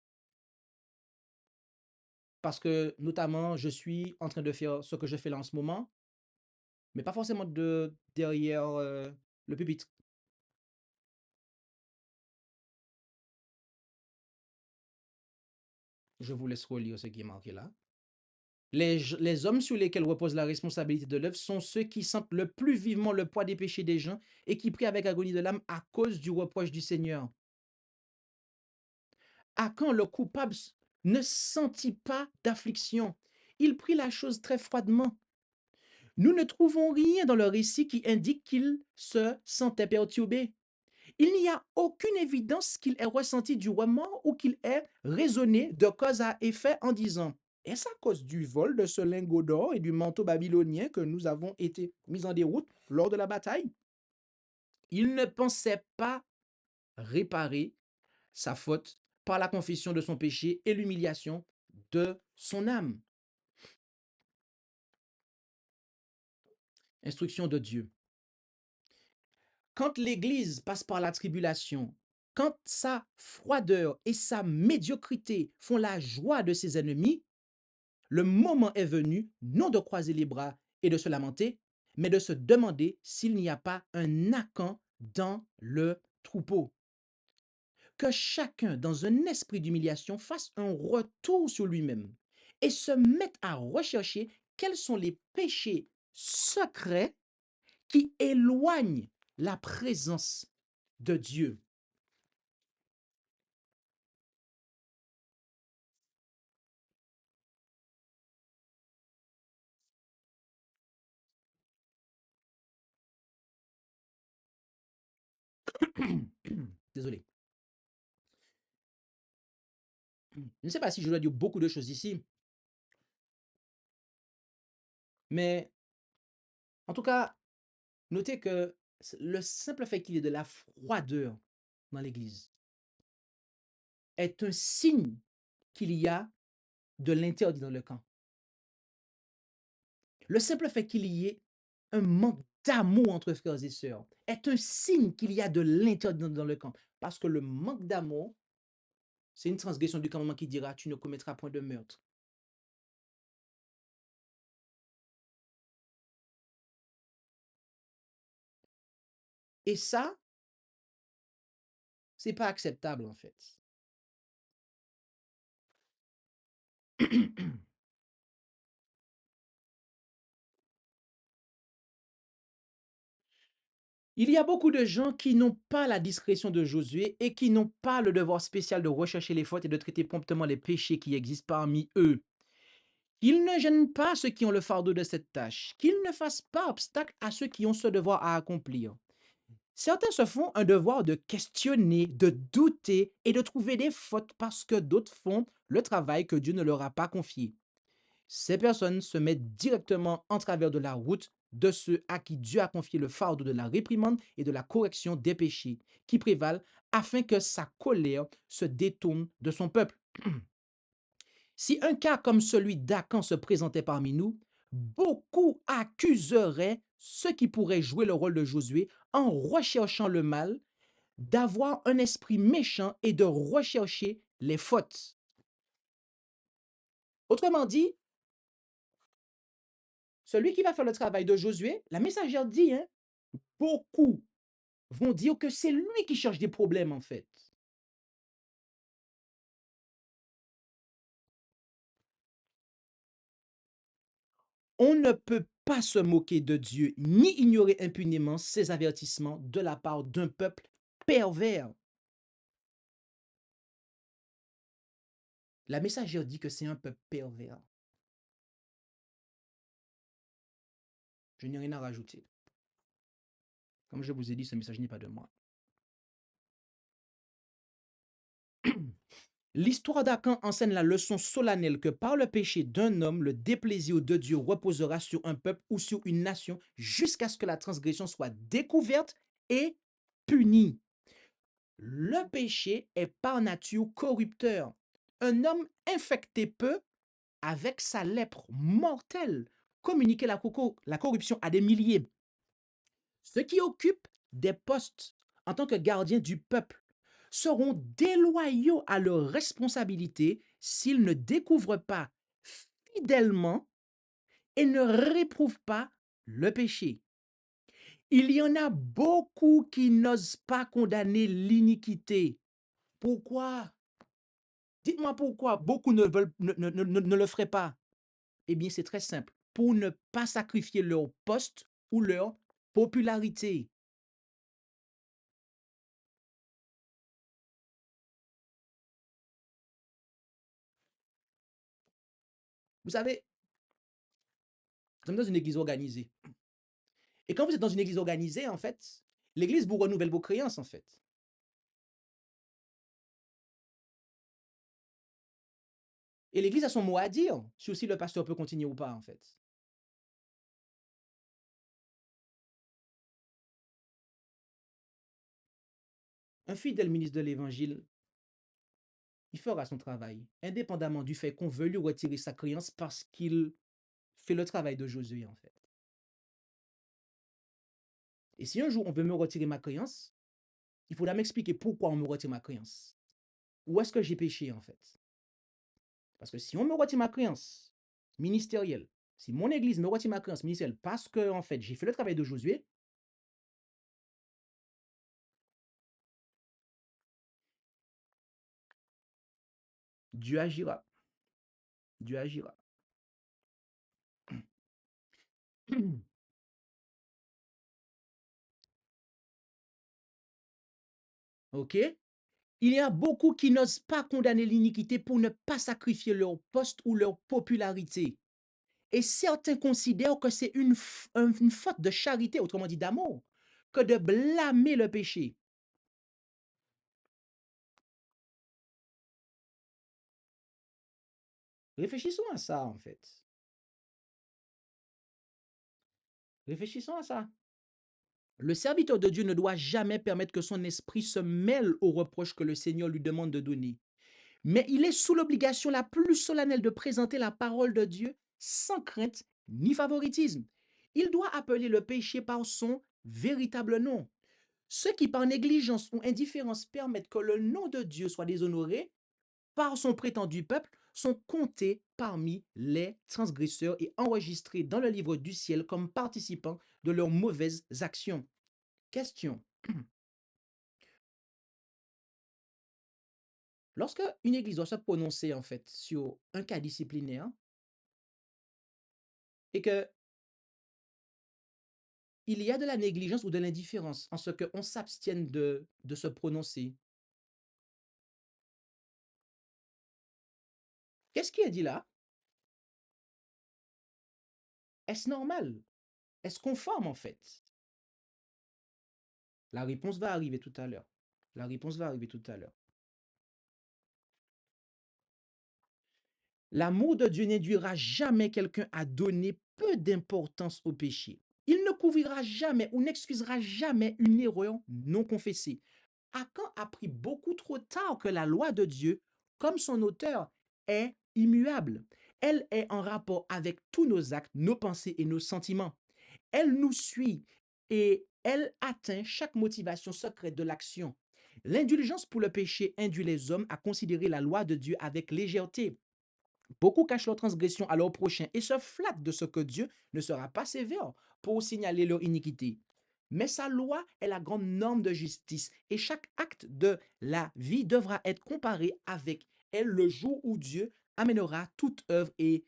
parce que, notamment, je suis en train de faire ce que je fais là en ce moment, mais pas forcément derrière le pupitre. Je vous laisse relire ce qui est marqué là. Les hommes sur lesquels repose la responsabilité de l'œuvre sont ceux qui sentent le plus vivement le poids des péchés des gens et qui prient avec agonie de l'âme à cause du reproche du Seigneur. Akan, le coupable, ne sentit pas d'affliction. Il prit la chose très froidement. Nous ne trouvons rien dans le récit qui indique qu'il se sentait perturbé. Il n'y a aucune évidence qu'il ait ressenti du remords ou qu'il ait raisonné de cause à effet en disant « Est-ce à cause du vol de ce lingot d'or et du manteau babylonien que nous avons été mis en déroute lors de la bataille ?» Il ne pensait pas réparer sa faute par la confession de son péché et l'humiliation de son âme. Instruction de Dieu. Quand l'Église passe par la tribulation, quand sa froideur et sa médiocrité font la joie de ses ennemis, le moment est venu non de croiser les bras et de se lamenter, mais de se demander s'il n'y a pas un Achan dans le troupeau. Que chacun, dans un esprit d'humiliation, fasse un retour sur lui-même et se mette à rechercher quels sont les péchés secrets qui éloignent la présence de Dieu. Désolé. Je ne sais pas si je dois dire beaucoup de choses ici, mais en tout cas, notez que le simple fait qu'il y ait de la froideur dans l'Église est un signe qu'il y a de l'interdit dans le camp. Le simple fait qu'il y ait un manque d'amour entre frères et sœurs est un signe qu'il y a de l'interdit dans le camp. Parce que le manque d'amour, c'est une transgression du commandement qui dira tu ne commettras point de meurtre. Et ça, c'est pas acceptable en fait. Il y a beaucoup de gens qui n'ont pas la discrétion de Josué et qui n'ont pas le devoir spécial de rechercher les fautes et de traiter promptement les péchés qui existent parmi eux. Qu'ils ne gênent pas ceux qui ont le fardeau de cette tâche, qu'ils ne fassent pas obstacle à ceux qui ont ce devoir à accomplir. Certains se font un devoir de questionner, de douter et de trouver des fautes parce que d'autres font le travail que Dieu ne leur a pas confié. Ces personnes se mettent directement en travers de la route de ceux à qui Dieu a confié le fardeau de la réprimande et de la correction des péchés qui prévalent afin que sa colère se détourne de son peuple. Si un cas comme celui d'Achan se présentait parmi nous, beaucoup accuseraient ceux qui pourraient jouer le rôle de Josué en recherchant le mal, d'avoir un esprit méchant et de rechercher les fautes. Autrement dit, celui qui va faire le travail de Josué, la messagère dit, beaucoup vont dire que c'est lui qui cherche des problèmes en fait. On ne peut pas se moquer de Dieu ni ignorer impunément ses avertissements de la part d'un peuple pervers. La messagère dit que c'est un peuple pervers. Je n'ai rien à rajouter. Comme je vous ai dit, ce message n'est pas de moi. L'histoire d'Achan enseigne la leçon solennelle que par le péché d'un homme, le déplaisir de Dieu reposera sur un peuple ou sur une nation jusqu'à ce que la transgression soit découverte et punie. Le péché est par nature corrupteur. Un homme infecté peut, avec sa lèpre mortelle, communiquer la corruption à des milliers. Ceux qui occupent des postes en tant que gardiens du peuple seront déloyaux à leurs responsabilités s'ils ne découvrent pas fidèlement et ne réprouvent pas le péché. Il y en a beaucoup qui n'osent pas condamner l'iniquité. Pourquoi? Dites-moi pourquoi beaucoup ne le feraient pas. Eh bien, c'est très simple. Pour ne pas sacrifier leur poste ou leur popularité. Vous savez, nous sommes dans une église organisée. Et quand vous êtes dans une église organisée, en fait, l'église vous renouvelle vos créances, en fait. Et l'église a son mot à dire sur si le pasteur peut continuer ou pas, en fait. un fidèle ministre de l'Évangile, il fera son travail, indépendamment du fait qu'on veut lui retirer sa créance parce qu'il fait le travail de Josué, en fait. Et si un jour on veut me retirer ma créance, il faudra m'expliquer pourquoi on me retire ma créance. Où est-ce que j'ai péché, en fait? Parce que si on me retire ma créance ministérielle, si mon église me retire ma créance ministérielle parce que, en fait, j'ai fait le travail de Josué, Dieu agira. Dieu agira. OK? Il y a beaucoup qui n'osent pas condamner l'iniquité pour ne pas sacrifier leur poste ou leur popularité. Et certains considèrent que c'est une faute de charité, autrement dit d'amour, que de blâmer le péché. Réfléchissons à ça, en fait. Réfléchissons à ça. Le serviteur de Dieu ne doit jamais permettre que son esprit se mêle aux reproches que le Seigneur lui demande de donner. Mais il est sous l'obligation la plus solennelle de présenter la parole de Dieu sans crainte ni favoritisme. Il doit appeler le péché par son véritable nom. Ceux qui par négligence ou indifférence permettent que le nom de Dieu soit déshonoré par son prétendu peuple sont comptés parmi les transgresseurs et enregistrés dans le livre du ciel comme participants de leurs mauvaises actions. Question. Lorsque une église doit se prononcer en fait sur un cas disciplinaire et que il y a de la négligence ou de l'indifférence en ce qu'on s'abstienne de se prononcer, qu'est-ce qui est dit là? Est-ce normal? Est-ce conforme en fait? La réponse va arriver tout à l'heure. La réponse va arriver tout à l'heure. L'amour de Dieu n'induira jamais quelqu'un à donner peu d'importance au péché. Il ne couvrira jamais ou n'excusera jamais une erreur non confessée. Akan a pris beaucoup trop tard que la loi de Dieu, comme son auteur, est immuable. Elle est en rapport avec tous nos actes, nos pensées et nos sentiments. Elle nous suit et elle atteint chaque motivation secrète de l'action. L'indulgence pour le péché induit les hommes à considérer la loi de Dieu avec légèreté. Beaucoup cachent leur transgression à leur prochain et se flattent de ce que Dieu ne sera pas sévère pour signaler leur iniquité. Mais sa loi est la grande norme de justice et chaque acte de la vie devra être comparé avec elle le jour où Dieu amènera toute œuvre et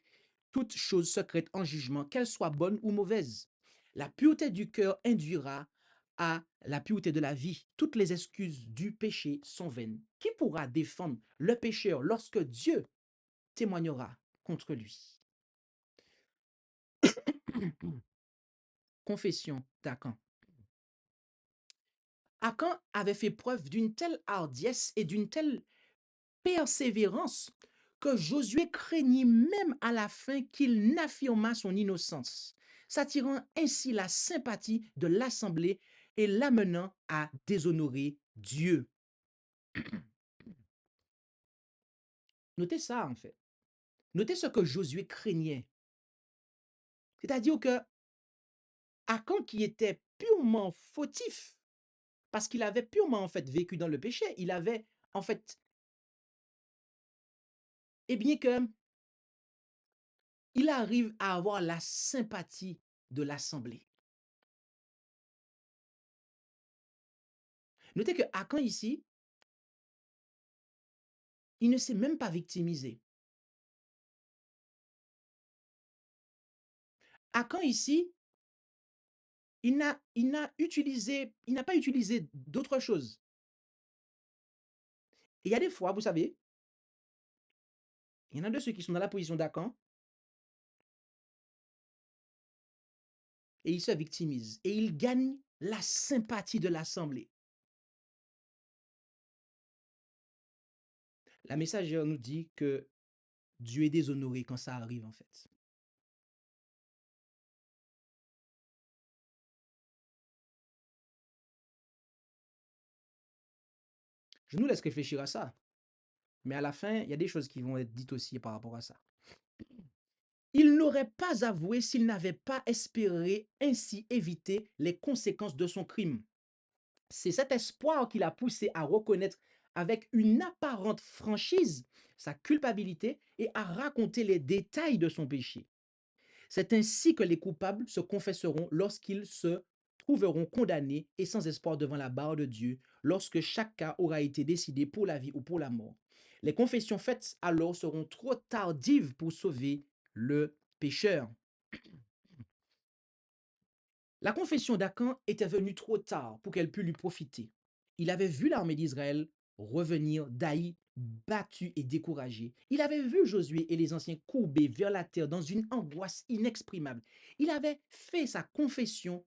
toute chose secrète en jugement, qu'elle soit bonne ou mauvaise. La pureté du cœur induira à la pureté de la vie. Toutes les excuses du péché sont vaines. Qui pourra défendre le pécheur lorsque Dieu témoignera contre lui? Confession d'Akan. Akan avait fait preuve d'une telle hardiesse et d'une telle persévérance que Josué craignit même à la fin qu'il n'affirmât son innocence, s'attirant ainsi la sympathie de l'assemblée et l'amenant à déshonorer Dieu. Notez ça en fait. Notez ce que Josué craignait. C'est-à-dire que Akan qui était purement fautif, parce qu'il avait purement en fait vécu dans le péché, il avait en fait, et bien que il arrive à avoir la sympathie de l'assemblée. Notez que Akan ici, il ne s'est même pas victimisé. Akan ici, il n'a pas utilisé d'autre chose. Et il y a des fois, vous savez, il y en a de ceux qui sont dans la position d'Akan et ils se victimisent et ils gagnent la sympathie de l'assemblée. La messagère nous dit que Dieu est déshonoré quand ça arrive en fait. Je nous laisse réfléchir à ça. Mais à la fin, il y a des choses qui vont être dites aussi par rapport à ça. Il n'aurait pas avoué s'il n'avait pas espéré ainsi éviter les conséquences de son crime. C'est cet espoir qui l'a poussé à reconnaître avec une apparente franchise sa culpabilité et à raconter les détails de son péché. C'est ainsi que les coupables se confesseront lorsqu'ils se trouveront condamnés et sans espoir devant la barre de Dieu, lorsque chaque cas aura été décidé pour la vie ou pour la mort. Les confessions faites alors seront trop tardives pour sauver le pécheur. La confession d'Akan était venue trop tard pour qu'elle pût lui profiter. Il avait vu l'armée d'Israël revenir d'Aï, battu et découragé. Il avait vu Josué et les anciens courbés vers la terre dans une angoisse inexprimable. Il avait fait sa confession.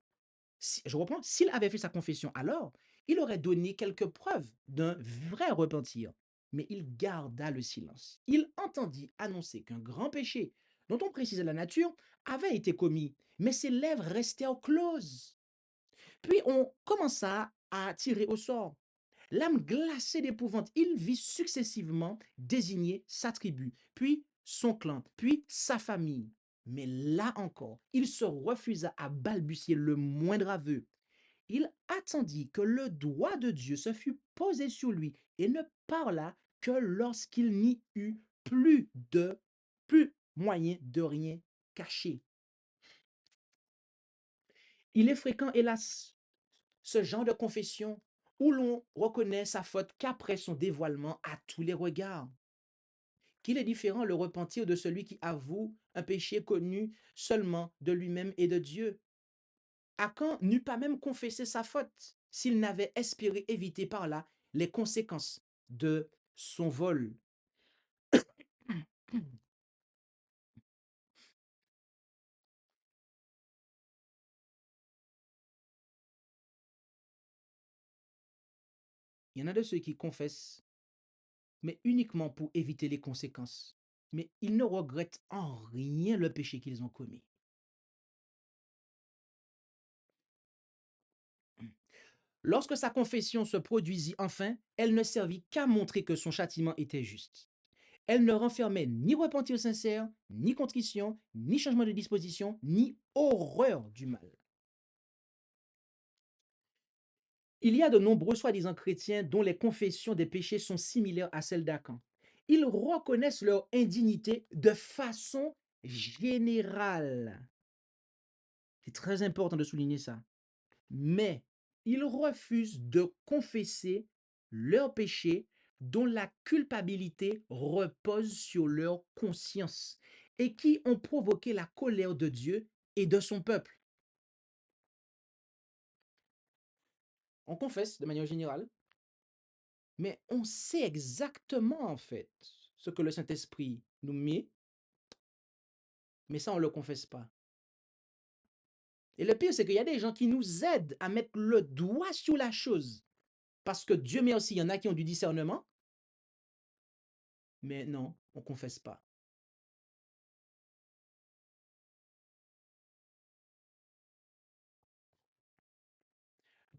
Je reprends, s'il avait fait sa confession alors, il aurait donné quelques preuves d'un vrai repentir. Mais il garda le silence. Il entendit annoncer qu'un grand péché, dont on précisait la nature, avait été commis, mais ses lèvres restèrent closes. Puis on commença à tirer au sort. L'âme glacée d'épouvante, il vit successivement désigner sa tribu, puis son clan, puis sa famille. Mais là encore, il se refusa à balbutier le moindre aveu. Il attendit que le doigt de Dieu se fût posé sur lui et ne parla que lorsqu'il n'y eut plus moyen de rien cacher. Il est fréquent, hélas, ce genre de confession où l'on reconnaît sa faute qu'après son dévoilement à tous les regards. Qu'il est différent le repentir de celui qui avoue un péché connu seulement de lui-même et de Dieu. Akan n'eût pas même confessé sa faute s'il n'avait espéré éviter par là les conséquences de son vol. Il y en a de ceux qui confessent, mais uniquement pour éviter les conséquences. Mais ils ne regrettent en rien le péché qu'ils ont commis. Lorsque sa confession se produisit enfin, elle ne servit qu'à montrer que son châtiment était juste. Elle ne renfermait ni repentir sincère, ni contrition, ni changement de disposition, ni horreur du mal. Il y a de nombreux soi-disant chrétiens dont les confessions des péchés sont similaires à celles d'Akan. Ils reconnaissent leur indignité de façon générale. C'est très important de souligner ça. Mais ils refusent de confesser leurs péchés dont la culpabilité repose sur leur conscience et qui ont provoqué la colère de Dieu et de son peuple. On confesse de manière générale, mais on sait exactement en fait ce que le Saint-Esprit nous met, mais ça on ne le confesse pas. Et le pire, c'est qu'il y a des gens qui nous aident à mettre le doigt sur la chose. Parce que Dieu merci, il y en a qui ont du discernement, mais non, on ne confesse pas.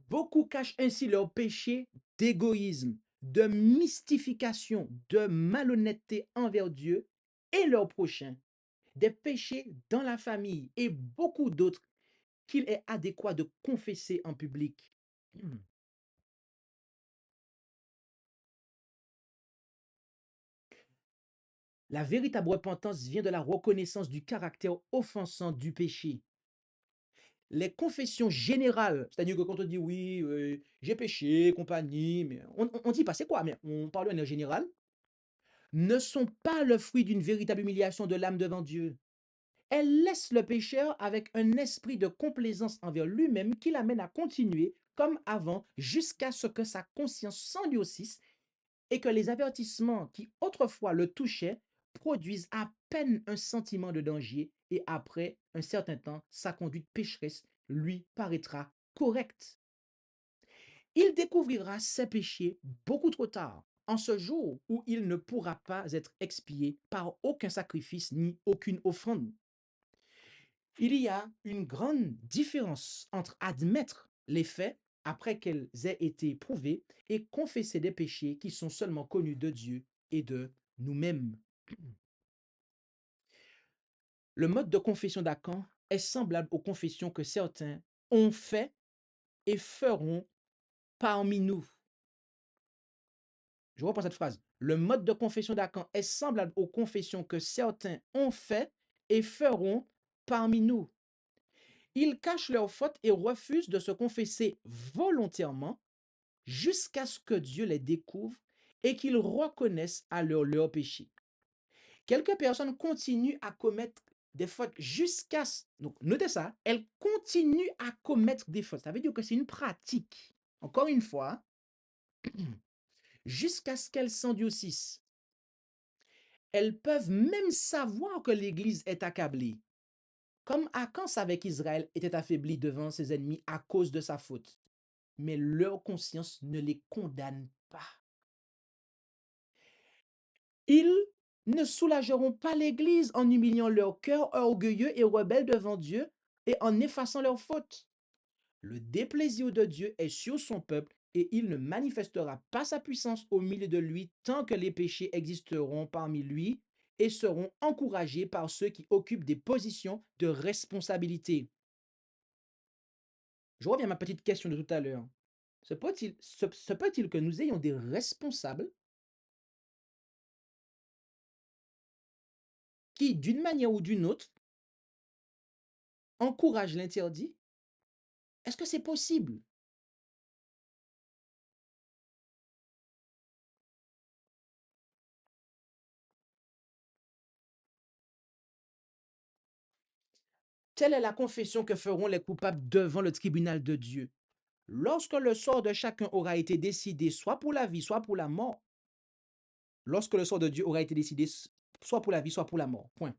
Beaucoup cachent ainsi leur péché d'égoïsme, de mystification, de malhonnêteté envers Dieu et leurs prochains, des péchés dans la famille et beaucoup d'autres qu'il est adéquat de confesser en public. La véritable repentance vient de la reconnaissance du caractère offensant du péché. Les confessions générales, c'est-à-dire que quand on dit oui, j'ai péché, compagnie, mais on dit pas c'est quoi, mais on parle en général, ne sont pas le fruit d'une véritable humiliation de l'âme devant Dieu. Elles laissent le pécheur avec un esprit de complaisance envers lui-même qui l'amène à continuer comme avant jusqu'à ce que sa conscience s'endurcisse et que les avertissements qui autrefois le touchaient produisent à peine un sentiment de danger et après un certain temps, sa conduite pécheresse lui paraîtra correcte. Il découvrira ses péchés beaucoup trop tard, en ce jour où il ne pourra pas être expié par aucun sacrifice ni aucune offrande. Il y a une grande différence entre admettre les faits après qu'elles aient été prouvées, et confesser des péchés qui sont seulement connus de Dieu et de nous-mêmes. Le mode de confession d'Akan est semblable aux confessions que certains ont fait et feront parmi nous. Je reprends cette phrase. Le mode de confession d'Akan est semblable aux confessions que certains ont fait et feront parmi nous. Ils cachent leurs fautes et refusent de se confesser volontairement jusqu'à ce que Dieu les découvre et qu'ils reconnaissent alors leurs péchés. Quelques personnes continuent à commettre des fautes jusqu'à... Donc, notez ça, elles continuent à commettre des fautes. Ça veut dire que c'est une pratique. Encore une fois, jusqu'à ce qu'elles s'endurcissent. Elles peuvent même savoir que l'Église est accablée. Comme Akan savait qu'Israël était affaibli devant ses ennemis à cause de sa faute. Mais leur conscience ne les condamne pas. Ils ne soulageront pas l'Église en humiliant leur cœur orgueilleux et rebelle devant Dieu et en effaçant leurs fautes. Le déplaisir de Dieu est sur son peuple et il ne manifestera pas sa puissance au milieu de lui tant que les péchés existeront parmi lui et seront encouragés par ceux qui occupent des positions de responsabilité. Je reviens à ma petite question de tout à l'heure. Se peut-il que nous ayons des responsables qui, d'une manière ou d'une autre, encouragent l'interdit? Est-ce que c'est possible? Telle est la confession que feront les coupables devant le tribunal de Dieu. Lorsque le sort de chacun aura été décidé, soit pour la vie, soit pour la mort, lorsque le sort de Dieu aura été décidé, soit pour la vie, soit pour la mort, point.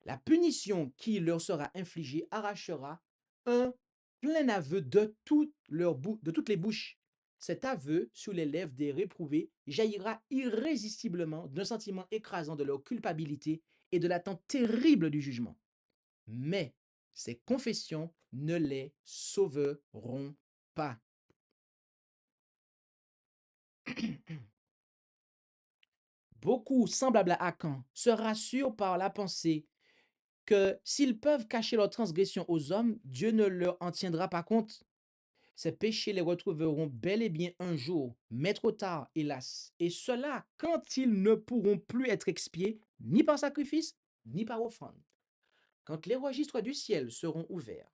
La punition qui leur sera infligée arrachera un plein aveu de toutes les bouches. Cet aveu sur les lèvres des réprouvés jaillira irrésistiblement d'un sentiment écrasant de leur culpabilité et de l'attente terrible du jugement. Mais ces confessions ne les sauveront pas. Beaucoup, semblables à Akan, se rassurent par la pensée que s'ils peuvent cacher leurs transgressions aux hommes, Dieu ne leur en tiendra pas compte. Ces péchés les retrouveront bel et bien un jour, mais trop tard, hélas. Et cela quand ils ne pourront plus être expiés, ni par sacrifice, ni par offrande. Quand les registres du ciel seront ouverts,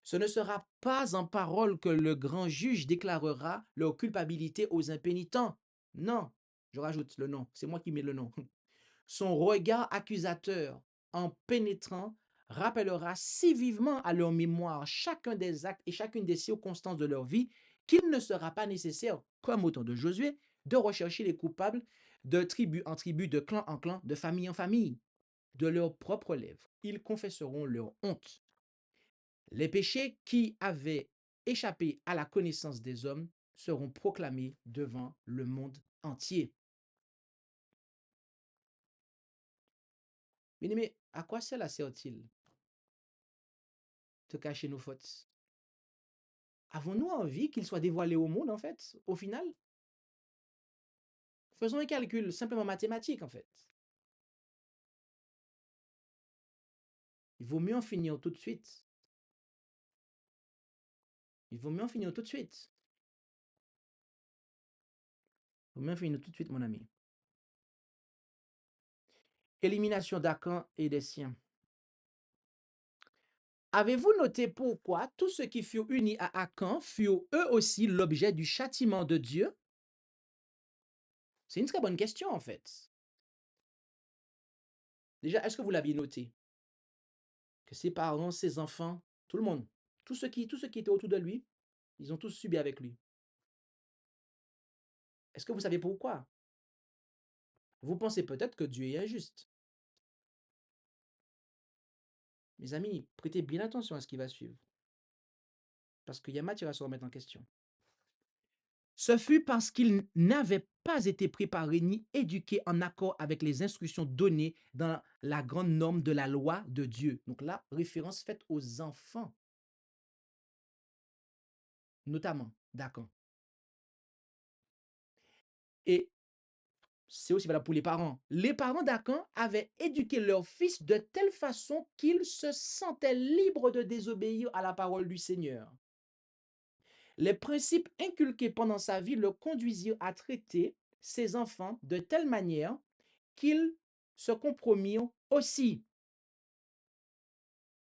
ce ne sera pas en parole que le grand juge déclarera leur culpabilité aux impénitents. Non, je rajoute le nom, c'est moi qui mets le nom. Son regard accusateur, en pénétrant, rappellera si vivement à leur mémoire chacun des actes et chacune des circonstances de leur vie qu'il ne sera pas nécessaire, comme au temps de Josué, de rechercher les coupables de tribu en tribu, de clan en clan, de famille en famille. De leurs propres lèvres, ils confesseront leur honte. Les péchés qui avaient échappé à la connaissance des hommes seront proclamés devant le monde entier. Bien-aimés, à quoi cela sert-il de cacher nos fautes? Avons-nous envie qu'ils soient dévoilés au monde, en fait, au final? Faisons un calcul simplement mathématique, en fait. Il vaut mieux en finir tout de suite. Il vaut mieux en finir tout de suite. Il vaut mieux en finir tout de suite, mon ami. Élimination d'Akan et des siens. Avez-vous noté pourquoi tous ceux qui furent unis à Akan furent eux aussi l'objet du châtiment de Dieu? C'est une très bonne question, en fait. Déjà, est-ce que vous l'aviez noté? Que ses parents, ses enfants, tout le monde, tous ceux qui étaient autour de lui, ils ont tous subi avec lui. Est-ce que vous savez pourquoi? Vous pensez peut-être que Dieu est injuste. Mes amis, prêtez bien attention à ce qui va suivre. Parce qu'il y a matière à se remettre en question. Ce fut parce qu'ils n'avaient pas été préparés ni éduqués en accord avec les instructions données dans la grande norme de la loi de Dieu. Donc là, référence faite aux enfants. notamment d'Akan. Et c'est aussi valable pour les parents. Les parents d'Akan avaient éduqué leur fils de telle façon qu'il se sentait libre de désobéir à la parole du Seigneur. Les principes inculqués pendant sa vie le conduisirent à traiter ses enfants de telle manière qu'ils se compromirent aussi.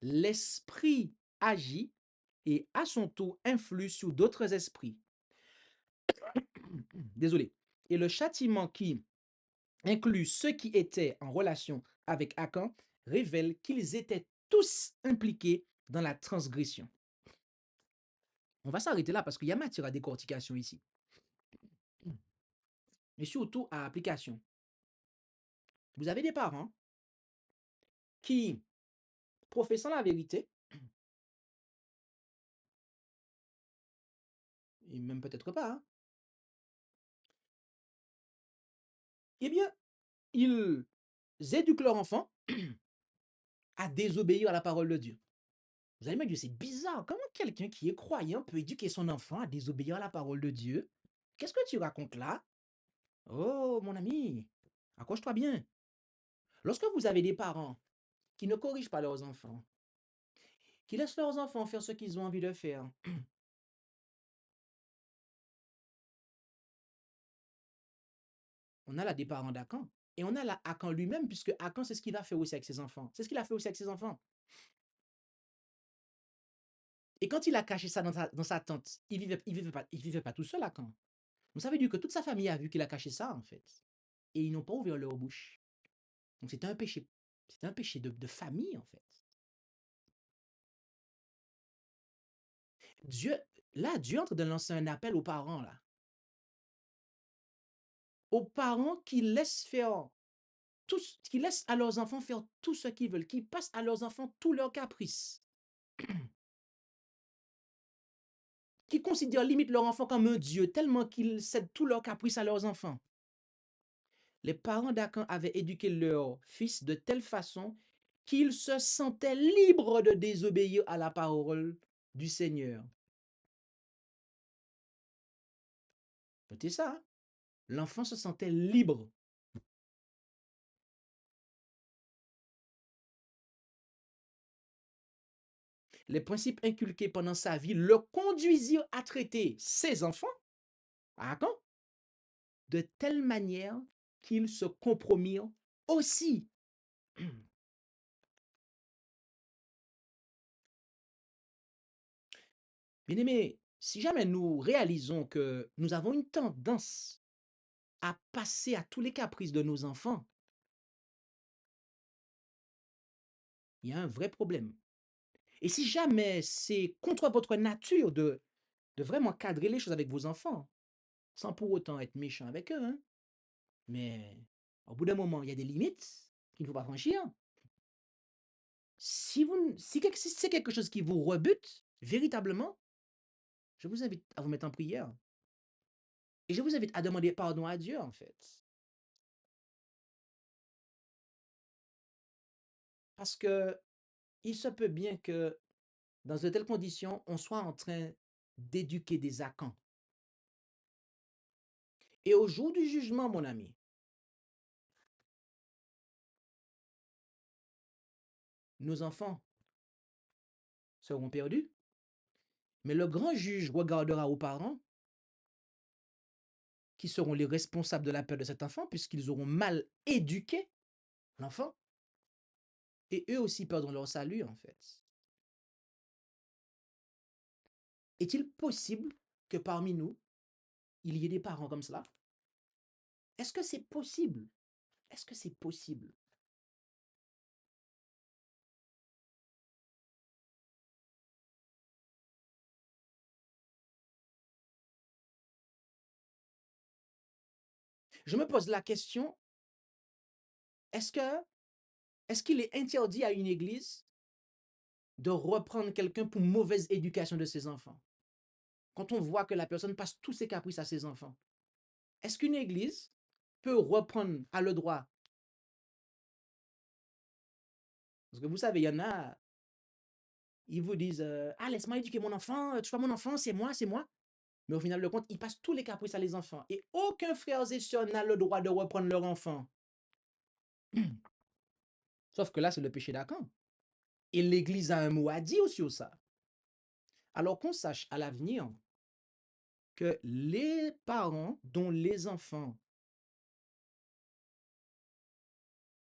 L'esprit agit et à son tour influe sur d'autres esprits. Désolé. Et le châtiment qui inclut ceux qui étaient en relation avec Akan révèle qu'ils étaient tous impliqués dans la transgression. On va s'arrêter là parce qu'il y a matière à décortication ici. Et surtout à application. Vous avez des parents qui, professant la vérité, et même peut-être pas, hein, eh bien, ils éduquent leur enfant à désobéir à la parole de Dieu. Vous allez me dire, c'est bizarre. Comment quelqu'un qui est croyant peut éduquer son enfant à désobéir à la parole de Dieu? Qu'est-ce que tu racontes là? Oh, mon ami, accroche-toi bien. Lorsque vous avez des parents qui ne corrigent pas leurs enfants, qui laissent leurs enfants faire ce qu'ils ont envie de faire, on a là des parents d'Akan. Et on a là Akan lui-même, puisque Akan, c'est ce qu'il a fait aussi avec ses enfants. C'est ce qu'il a fait aussi avec ses enfants. Et quand il a caché ça dans sa tente, il vivait pas tout seul, Akan. Vous savez dire que toute sa famille a vu qu'il a caché ça, en fait. Et ils n'ont pas ouvert leur bouche. Donc c'était un péché. C'était un péché de famille, en fait. Dieu est en train de lancer un appel aux parents, là. Aux parents qui laissent faire qui laissent à leurs enfants faire tout ce qu'ils veulent, qui passent à leurs enfants tous leurs caprices, qui considèrent limite leur enfant comme un dieu, tellement qu'ils cèdent tous leurs caprices à leurs enfants. Les parents d'Akan avaient éduqué leur fils de telle façon qu'ils se sentaient libres de désobéir à la parole du Seigneur. Notez ça, hein? L'enfant se sentait libre. Les principes inculqués pendant sa vie le conduisirent à traiter ses enfants, à Akan, de telle manière qu'ils se compromirent aussi. Bien-aimés, si jamais nous réalisons que nous avons une tendance à passer à tous les caprices de nos enfants, il y a un vrai problème. Et si jamais c'est contre votre nature de vraiment cadrer les choses avec vos enfants, sans pour autant être méchant avec eux, hein, mais au bout d'un moment, il y a des limites qu'il ne faut pas franchir. Si c'est quelque chose qui vous rebute, véritablement, je vous invite à vous mettre en prière. Et je vous invite à demander pardon à Dieu, en fait. Parce que il se peut bien que dans de telles conditions, on soit en train d'éduquer des Akans. Et au jour du jugement, mon ami, nos enfants seront perdus, mais le grand juge regardera aux parents qui seront les responsables de la perte de cet enfant puisqu'ils auront mal éduqué l'enfant et eux aussi perdront leur salut en fait. Est-il possible que parmi nous, il y ait des parents comme cela? Est-ce que c'est possible? Est-ce que c'est possible? Je me pose la question, est-ce que est-ce qu'il est interdit à une église de reprendre quelqu'un pour mauvaise éducation de ses enfants? Quand on voit que la personne passe tous ses caprices à ses enfants, est-ce qu'une église peut reprendre à le droit? Parce que vous savez, il y en a, ils vous disent ah, laisse-moi éduquer mon enfant, tu vois, mon enfant, c'est moi, c'est moi. Mais au final de compte, ils passent tous les caprices à les enfants. Et aucun frère et sœur n'a le droit de reprendre leur enfant. Sauf que là, c'est le péché d'Acan. Et l'Église a un mot à dire aussi sur ça. Alors qu'on sache à l'avenir que les parents dont les enfants,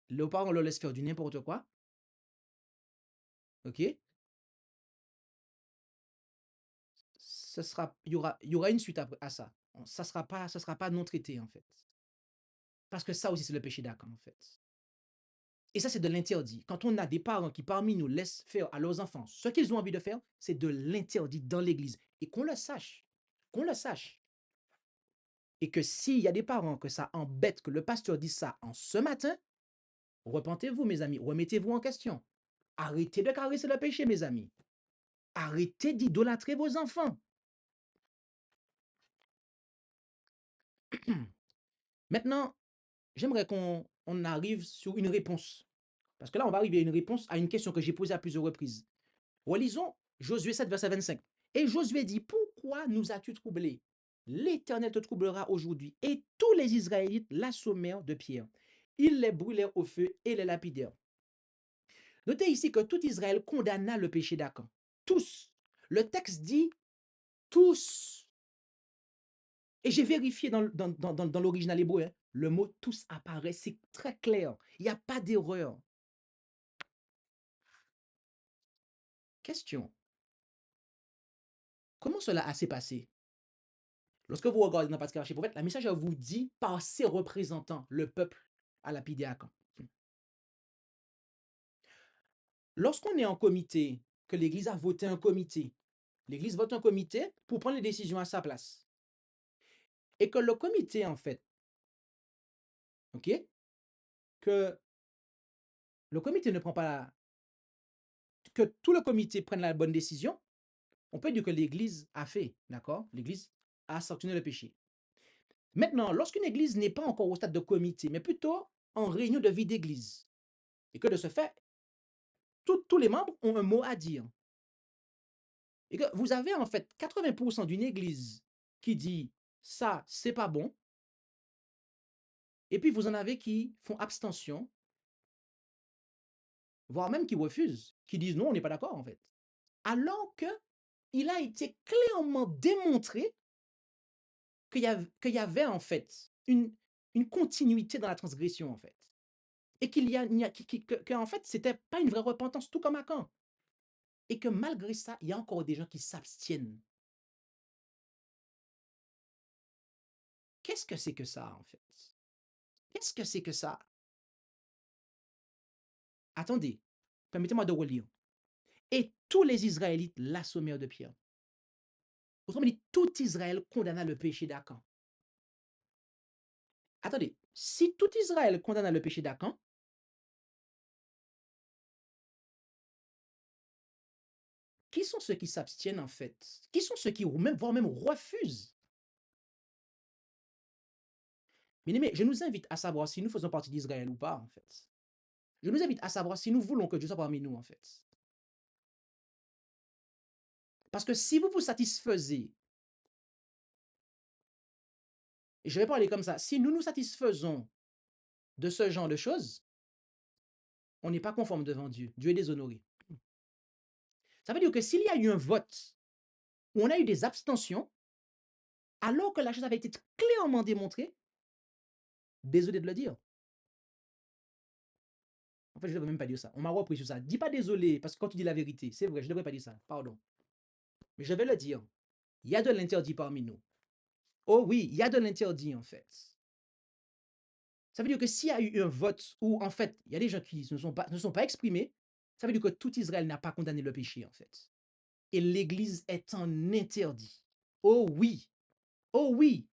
les parents leur laissent faire du n'importe quoi, ok, il y aura une suite à ça. Ça sera pas non traité en fait. Parce que ça aussi, c'est le péché d'Acan en fait. Et ça, c'est de l'interdit. Quand on a des parents qui parmi nous laissent faire à leurs enfants ce qu'ils ont envie de faire, c'est de l'interdit dans l'Église. Et qu'on le sache. Qu'on le sache. Et que s'il y a des parents que ça embête que le pasteur dise ça en ce matin, repentez-vous, mes amis. Remettez-vous en question. Arrêtez de caresser le péché, mes amis. Arrêtez d'idolâtrer vos enfants. Maintenant, j'aimerais qu'on arrive sur une réponse. Parce que là, on va arriver à une réponse à une question que j'ai posée à plusieurs reprises. Relisons Josué 7, verset 25. Et Josué dit, pourquoi nous as-tu troublés? L'Éternel te troublera aujourd'hui. Et tous les Israélites l'assommèrent de pierre. Ils les brûlèrent au feu et les lapidèrent. Notez ici que tout Israël condamna le péché d'Acan. Tous. Le texte dit tous. Et j'ai vérifié dans l'original hébreu, hein, le mot tous apparaît, c'est très clair. Il n'y a pas d'erreur. Question. Comment cela s'est passé? Lorsque vous regardez dans Pascal Prophète, la message vous dit par ses représentants, le peuple à lapidé Acan. Lorsqu'on est en comité, que l'Église a voté un comité, l'Église vote un comité pour prendre les décisions à sa place. Et que le comité, en fait, ok, que le comité ne prend pas que tout le comité prenne la bonne décision, on peut dire que l'Église a fait, d'accord? L'Église a sanctionné le péché. Maintenant, lorsqu'une Église n'est pas encore au stade de comité, mais plutôt en réunion de vie d'Église, et que de ce fait, tous les membres ont un mot à dire, et que vous avez en fait 80% d'une Église qui dit ça, c'est pas bon, et puis vous en avez qui font abstention, voire même qui refusent, qui disent non, on n'est pas d'accord en fait. Alors que il a été clairement démontré qu'il y avait en fait une continuité dans la transgression en fait. Et que en fait, c'était pas une vraie repentance, tout comme à Caen. Et que malgré ça, il y a encore des gens qui s'abstiennent. Qu'est-ce que c'est que ça en fait? Qu'est-ce que c'est que ça? Attendez, permettez-moi de relire. Et tous les Israélites l'assommèrent de pierre. Autrement dit, tout Israël condamna le péché d'Acan. Attendez, si tout Israël condamna le péché d'Acan, qui sont ceux qui s'abstiennent en fait? Qui sont ceux qui voire même refusent? Bien-aimés, je nous invite à savoir si nous faisons partie d'Israël ou pas en fait. Je nous invite à savoir si nous voulons que Dieu soit parmi nous en fait. Parce que si vous vous satisfaisez, et je vais parler comme ça, si nous nous satisfaisons de ce genre de choses, on n'est pas conforme devant Dieu. Dieu est déshonoré. Ça veut dire que s'il y a eu un vote où on a eu des abstentions, alors que la chose avait été clairement démontrée, désolé de le dire. En fait, je ne devrais même pas dire ça. On m'a repris sur ça. Dis pas désolé, parce que quand tu dis la vérité, c'est vrai, je ne devrais pas dire ça. Pardon. Mais je vais le dire. Il y a de l'interdit parmi nous. Oh oui, il y a de l'interdit en fait. Ça veut dire que s'il y a eu un vote où, en fait, il y a des gens qui ne sont pas exprimés, ça veut dire que tout Israël n'a pas condamné le péché, en fait. Et l'Église est en interdit. Oh oui, oh oui.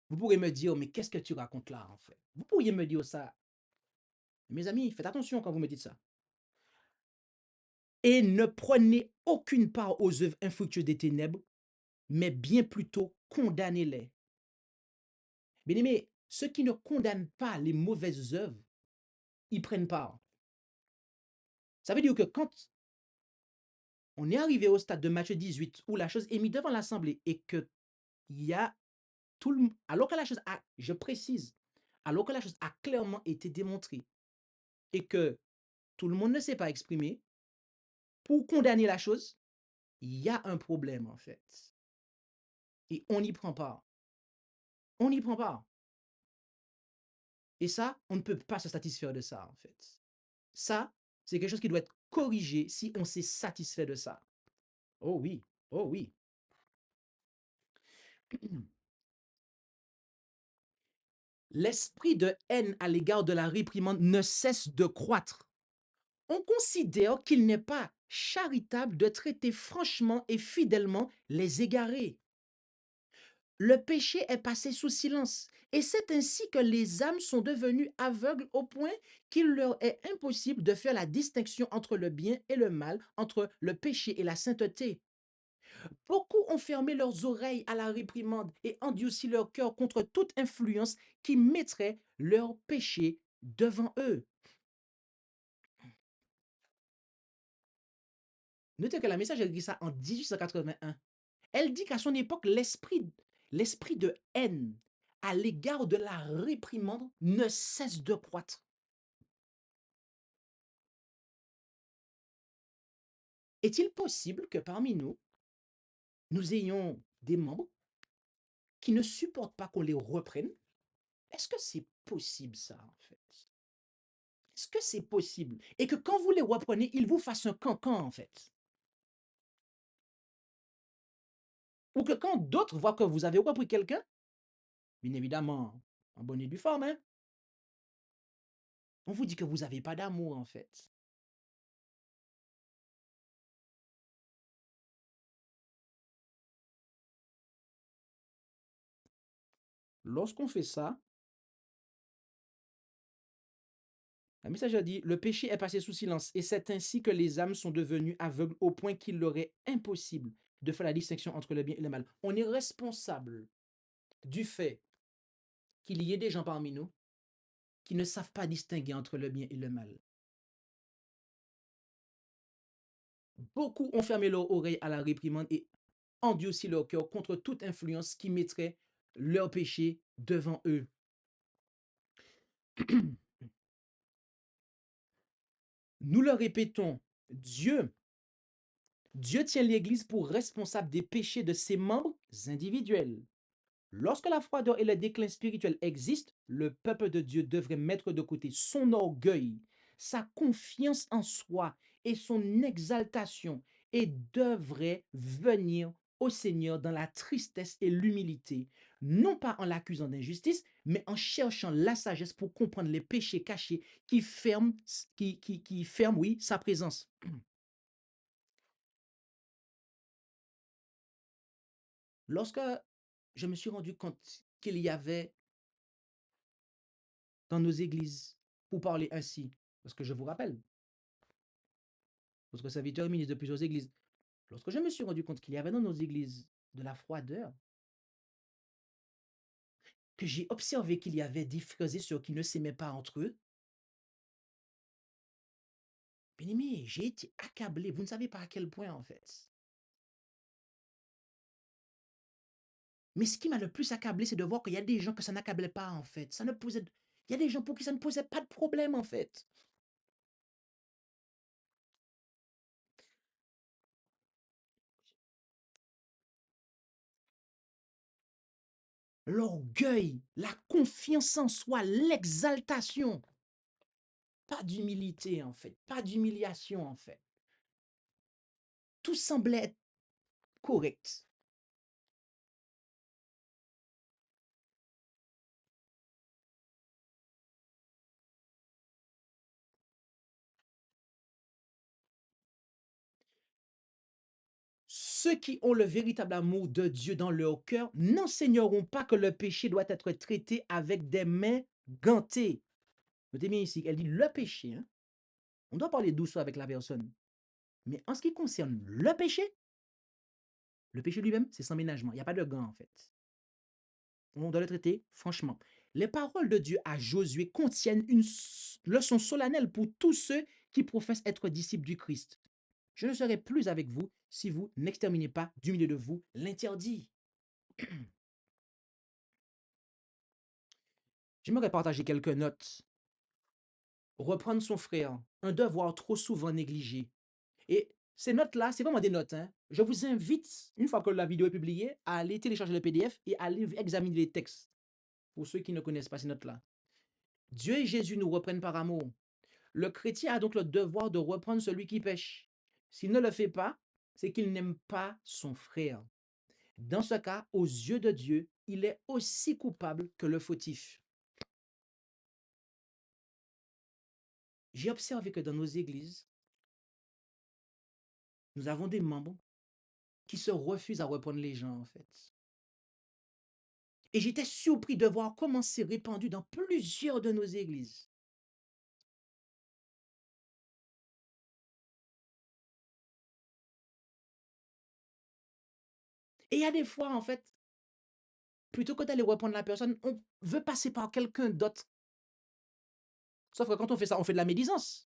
Vous pourrez me dire, mais qu'est-ce que tu racontes là, en fait? Vous pourriez me dire ça. Mes amis, faites attention quand vous me dites ça. Et ne prenez aucune part aux œuvres infructueuses des ténèbres, mais bien plutôt condamnez-les. Bien aimé, ceux qui ne condamnent pas les mauvaises œuvres y prennent part. Ça veut dire que quand on est arrivé au stade de Matthieu 18 où la chose est mise devant l'assemblée et que il y a tout le alors que la chose a, je précise, alors que la chose a clairement été démontrée et que tout le monde ne s'est pas exprimé pour condamner la chose, il y a un problème en fait. Et on n'y prend pas. On n'y prend pas. Et ça, on ne peut pas se satisfaire de ça en fait. Ça, c'est quelque chose qui doit être corrigé si on s'est satisfait de ça. Oh oui, oh oui. L'esprit de haine à l'égard de la réprimande ne cesse de croître. On considère qu'il n'est pas charitable de traiter franchement et fidèlement les égarés. Le péché est passé sous silence, et c'est ainsi que les âmes sont devenues aveugles au point qu'il leur est impossible de faire la distinction entre le bien et le mal, entre le péché et la sainteté. Beaucoup ont fermé leurs oreilles à la réprimande et endurci leur cœur contre toute influence qui mettrait leur péché devant eux. Notez que la message a écrit ça en 1881. Elle dit qu'à son époque, l'esprit de haine à l'égard de la réprimande ne cesse de croître. Est-il possible que parmi nous, nous ayons des membres qui ne supportent pas qu'on les reprenne? Est-ce que c'est possible ça, en fait? Est-ce que c'est possible? Et que quand vous les reprenez, ils vous fassent un cancan, en fait. Ou que quand d'autres voient que vous avez repris quelqu'un, bien évidemment, en bonne et due forme, hein, on vous dit que vous n'avez pas d'amour, en fait. Lorsqu'on fait ça, la message a dit, le péché est passé sous silence, et c'est ainsi que les âmes sont devenues aveugles au point qu'il leur est impossible de faire la distinction entre le bien et le mal. On est responsable du fait qu'il y ait des gens parmi nous qui ne savent pas distinguer entre le bien et le mal. Beaucoup ont fermé leur oreille à la réprimande et endurci leur cœur contre toute influence qui mettrait leur péché devant eux. Nous le répétons, Dieu tient l'Église pour responsable des péchés de ses membres individuels. Lorsque la froideur et le déclin spirituel existent, le peuple de Dieu devrait mettre de côté son orgueil, sa confiance en soi et son exaltation et devrait venir au Seigneur dans la tristesse et l'humilité, non pas en l'accusant d'injustice, mais en cherchant la sagesse pour comprendre les péchés cachés qui ferment, oui, sa présence. Lorsque je me suis rendu compte qu'il y avait dans nos églises, pour parler ainsi, parce que je vous rappelle, votre serviteur est ministre de plusieurs églises, lorsque je me suis rendu compte qu'il y avait dans nos églises de la froideur, que j'ai observé qu'il y avait des frères et sœurs qui ne s'aimaient pas entre eux, bien aimé, j'ai été accablé, vous ne savez pas à quel point en fait. Mais ce qui m'a le plus accablé, c'est de voir qu'il y a des gens que ça n'accablait pas en fait. Il y a des gens pour qui ça ne posait pas de problème en fait. L'orgueil, la confiance en soi, l'exaltation. Pas d'humilité en fait, pas d'humiliation en fait. Tout semblait être correct. Ceux qui ont le véritable amour de Dieu dans leur cœur n'enseigneront pas que le péché doit être traité avec des mains gantées. Notez bien ici, elle dit le péché. Hein. On doit parler doucement avec la personne. Mais en ce qui concerne le péché lui-même, c'est sans ménagement. Il n'y a pas de gants en fait. On doit le traiter franchement. Les paroles de Dieu à Josué contiennent une leçon solennelle pour tous ceux qui professent être disciples du Christ. Je ne serai plus avec vous si vous n'exterminez pas du milieu de vous l'interdit. J'aimerais partager quelques notes. Reprendre son frère, un devoir trop souvent négligé. Et ces notes-là, c'est vraiment des notes, hein. Je vous invite, une fois que la vidéo est publiée, à aller télécharger le PDF et à aller examiner les textes, pour ceux qui ne connaissent pas ces notes-là. Dieu et Jésus nous reprennent par amour. Le chrétien a donc le devoir de reprendre celui qui pêche. S'il ne le fait pas, c'est qu'il n'aime pas son frère. Dans ce cas, aux yeux de Dieu, il est aussi coupable que le fautif. J'ai observé que dans nos églises, nous avons des membres qui se refusent à reprendre les gens, en fait. Et j'étais surpris de voir comment c'est répandu dans plusieurs de nos églises. Et il y a des fois, en fait, plutôt que d'aller reprendre la personne, on veut passer par quelqu'un d'autre. Sauf que quand on fait ça, on fait de la médisance.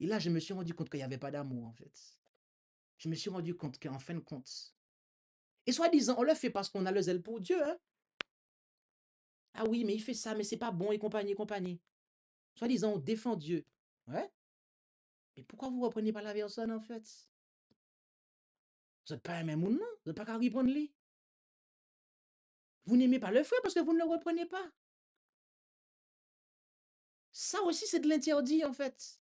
Et là, je me suis rendu compte qu'il n'y avait pas d'amour, en fait. Je me suis rendu compte qu'en fin de compte, et soi-disant, on le fait parce qu'on a le zèle pour Dieu, hein. Ah oui, mais il fait ça, mais c'est pas bon, et compagnie, et compagnie. Soi-disant, on défend Dieu. Ouais. Mais pourquoi vous reprenez pas la personne, en fait? Vous n'êtes pas un même monde, non? Vous n'êtes pas qu'à reprendre lui. Vous n'aimez pas le frère parce que vous ne le reprenez pas. Ça aussi, c'est de l'interdit, en fait.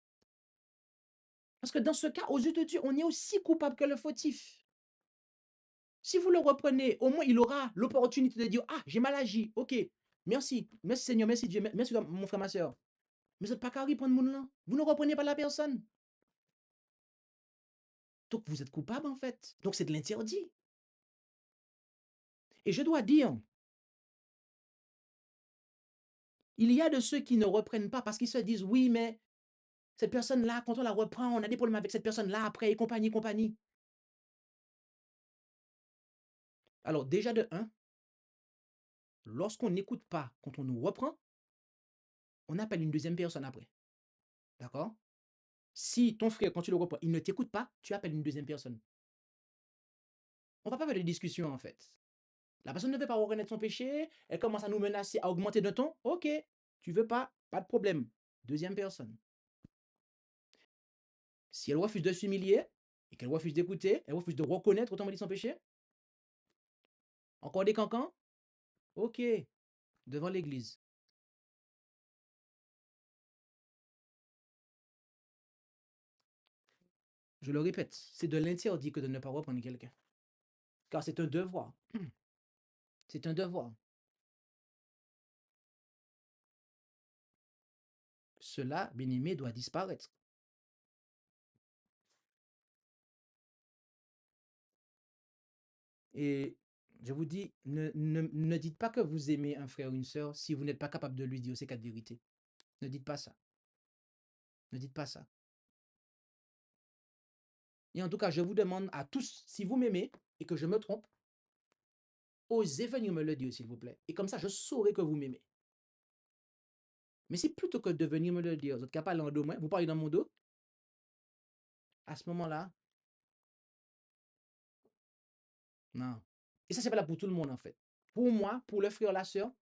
Parce que dans ce cas, aux yeux de Dieu, on est aussi coupable que le fautif. Si vous le reprenez, au moins, il aura l'opportunité de dire, ah, j'ai mal agi, ok, merci, merci Seigneur, merci Dieu, merci mon frère, ma soeur. Mais vous n'êtes pas qu'à reprendre mon là. Vous ne reprenez pas la personne. Donc, vous êtes coupable, en fait. Donc, c'est de l'interdit. Et je dois dire, il y a de ceux qui ne reprennent pas parce qu'ils se disent, oui, mais cette personne-là, quand on la reprend, on a des problèmes avec cette personne-là après, et compagnie, compagnie. Alors, déjà de un, lorsqu'on n'écoute pas, quand on nous reprend, on appelle une deuxième personne après. D'accord? Si ton frère, quand tu le reprends, il ne t'écoute pas, tu appelles une deuxième personne. On ne va pas faire de discussion, en fait. La personne ne veut pas reconnaître son péché, elle commence à nous menacer, à augmenter de ton. Ok, tu veux pas de problème. Deuxième personne. Si elle refuse de s'humilier et qu'elle refuse d'écouter, elle refuse de reconnaître autant dit son péché, encore des cancans, ok, devant l'église. Je le répète, c'est de l'interdit que de ne pas reprendre quelqu'un. Car c'est un devoir. C'est un devoir. Cela, bien-aimé, doit disparaître. Et je vous dis, ne dites pas que vous aimez un frère ou une sœur si vous n'êtes pas capable de lui dire ces quatre vérités. Ne dites pas ça. Ne dites pas ça. Et en tout cas, je vous demande à tous, si vous m'aimez et que je me trompe, osez venir me le dire, s'il vous plaît. Et comme ça, je saurai que vous m'aimez. Mais si plutôt que de venir me le dire, vous êtes capable en deux mois, vous parlez dans mon dos, à ce moment-là, non. Et ça, c'est pas là pour tout le monde, en fait. Pour moi, pour le frère, la sœur,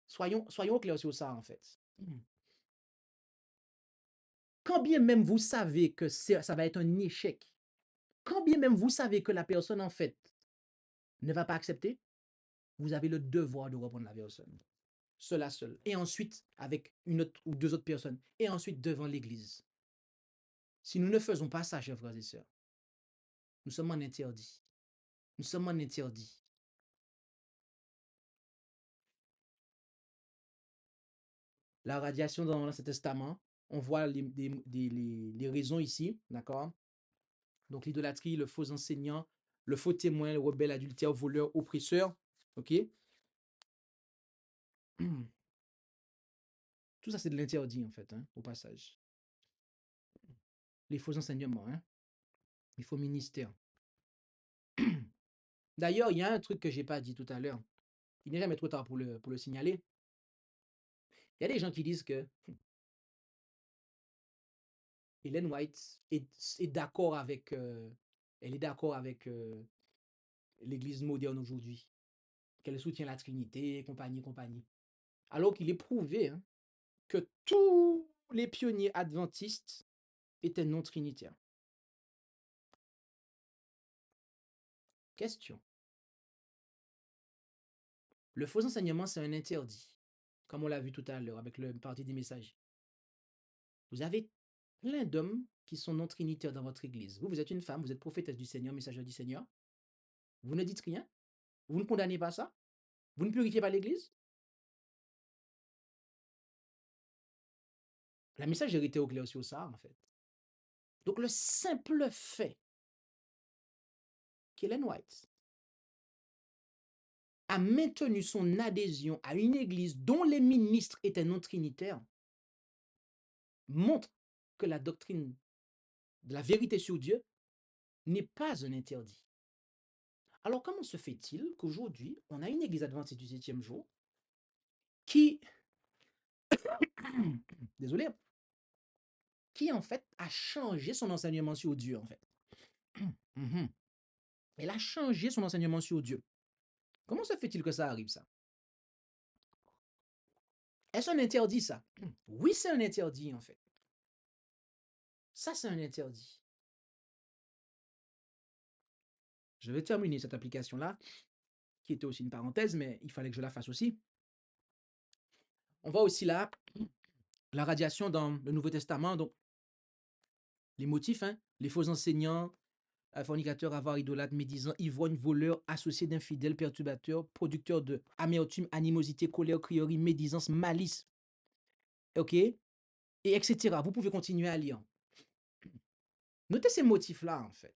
soyons clairs sur ça, en fait. Quand bien même vous savez que ça va être un échec, quand bien même vous savez que la personne, en fait, ne va pas accepter, vous avez le devoir de reprendre la personne. Seul à seul. Et ensuite, avec une autre ou deux autres personnes. Et ensuite, devant l'église. Si nous ne faisons pas ça, chers frères et sœurs, nous sommes en interdit. Nous sommes en interdit. La radiation dans l'Ancien Testament, on voit les raisons ici, d'accord? Donc l'idolâtrie, le faux enseignant, le faux témoin, le rebelle, adultère, voleur, oppresseur, ok? Tout ça, c'est de l'interdit, en fait, hein, au passage. Les faux enseignements, hein? Les faux ministères. D'ailleurs, il y a un truc que j'ai pas dit tout à l'heure. Il n'est jamais trop tard pour le signaler. Il y a des gens qui disent que Ellen White est d'accord avec, elle est d'accord avec l'Église moderne aujourd'hui, qu'elle soutient la Trinité, compagnie, compagnie. Alors qu'il est prouvé hein, que tous les pionniers adventistes étaient non trinitaires. Question. Le faux enseignement, c'est un interdit, comme on l'a vu tout à l'heure avec le parti des messages. Vous avez plein d'hommes qui sont non trinitaires dans votre église. Vous êtes une femme, vous êtes prophétesse du Seigneur, messagère du Seigneur. Vous ne dites rien. Vous ne condamnez pas ça. Vous ne purifiez pas l'église. La messagerie était au clair sur ça, en fait. Donc, le simple fait qu'Ellen White a maintenu son adhésion à une église dont les ministres étaient non trinitaires montre que la doctrine de la vérité sur Dieu n'est pas un interdit. Alors, comment se fait-il qu'aujourd'hui, on a une église adventiste du 7e jour qui, désolé, qui en fait a changé son enseignement sur Dieu, en fait. Mhm. Elle a changé son enseignement sur Dieu. Comment se fait-il que ça arrive, ça? Est-ce un interdit, ça? Oui, c'est un interdit, en fait. Ça, c'est un interdit. Je vais terminer cette application-là, qui était aussi une parenthèse, mais il fallait que je la fasse aussi. On voit aussi là la radiation dans le Nouveau Testament, donc les motifs, hein, les faux enseignants, fornicateurs, avares, idolâtres, médisants, ivrognes, voleurs, associés d'infidèles, perturbateurs, producteurs de amertume, animosité, colère, crierie, médisance, malice, ok, et etc. Vous pouvez continuer à lire. Notez ces motifs-là, en fait.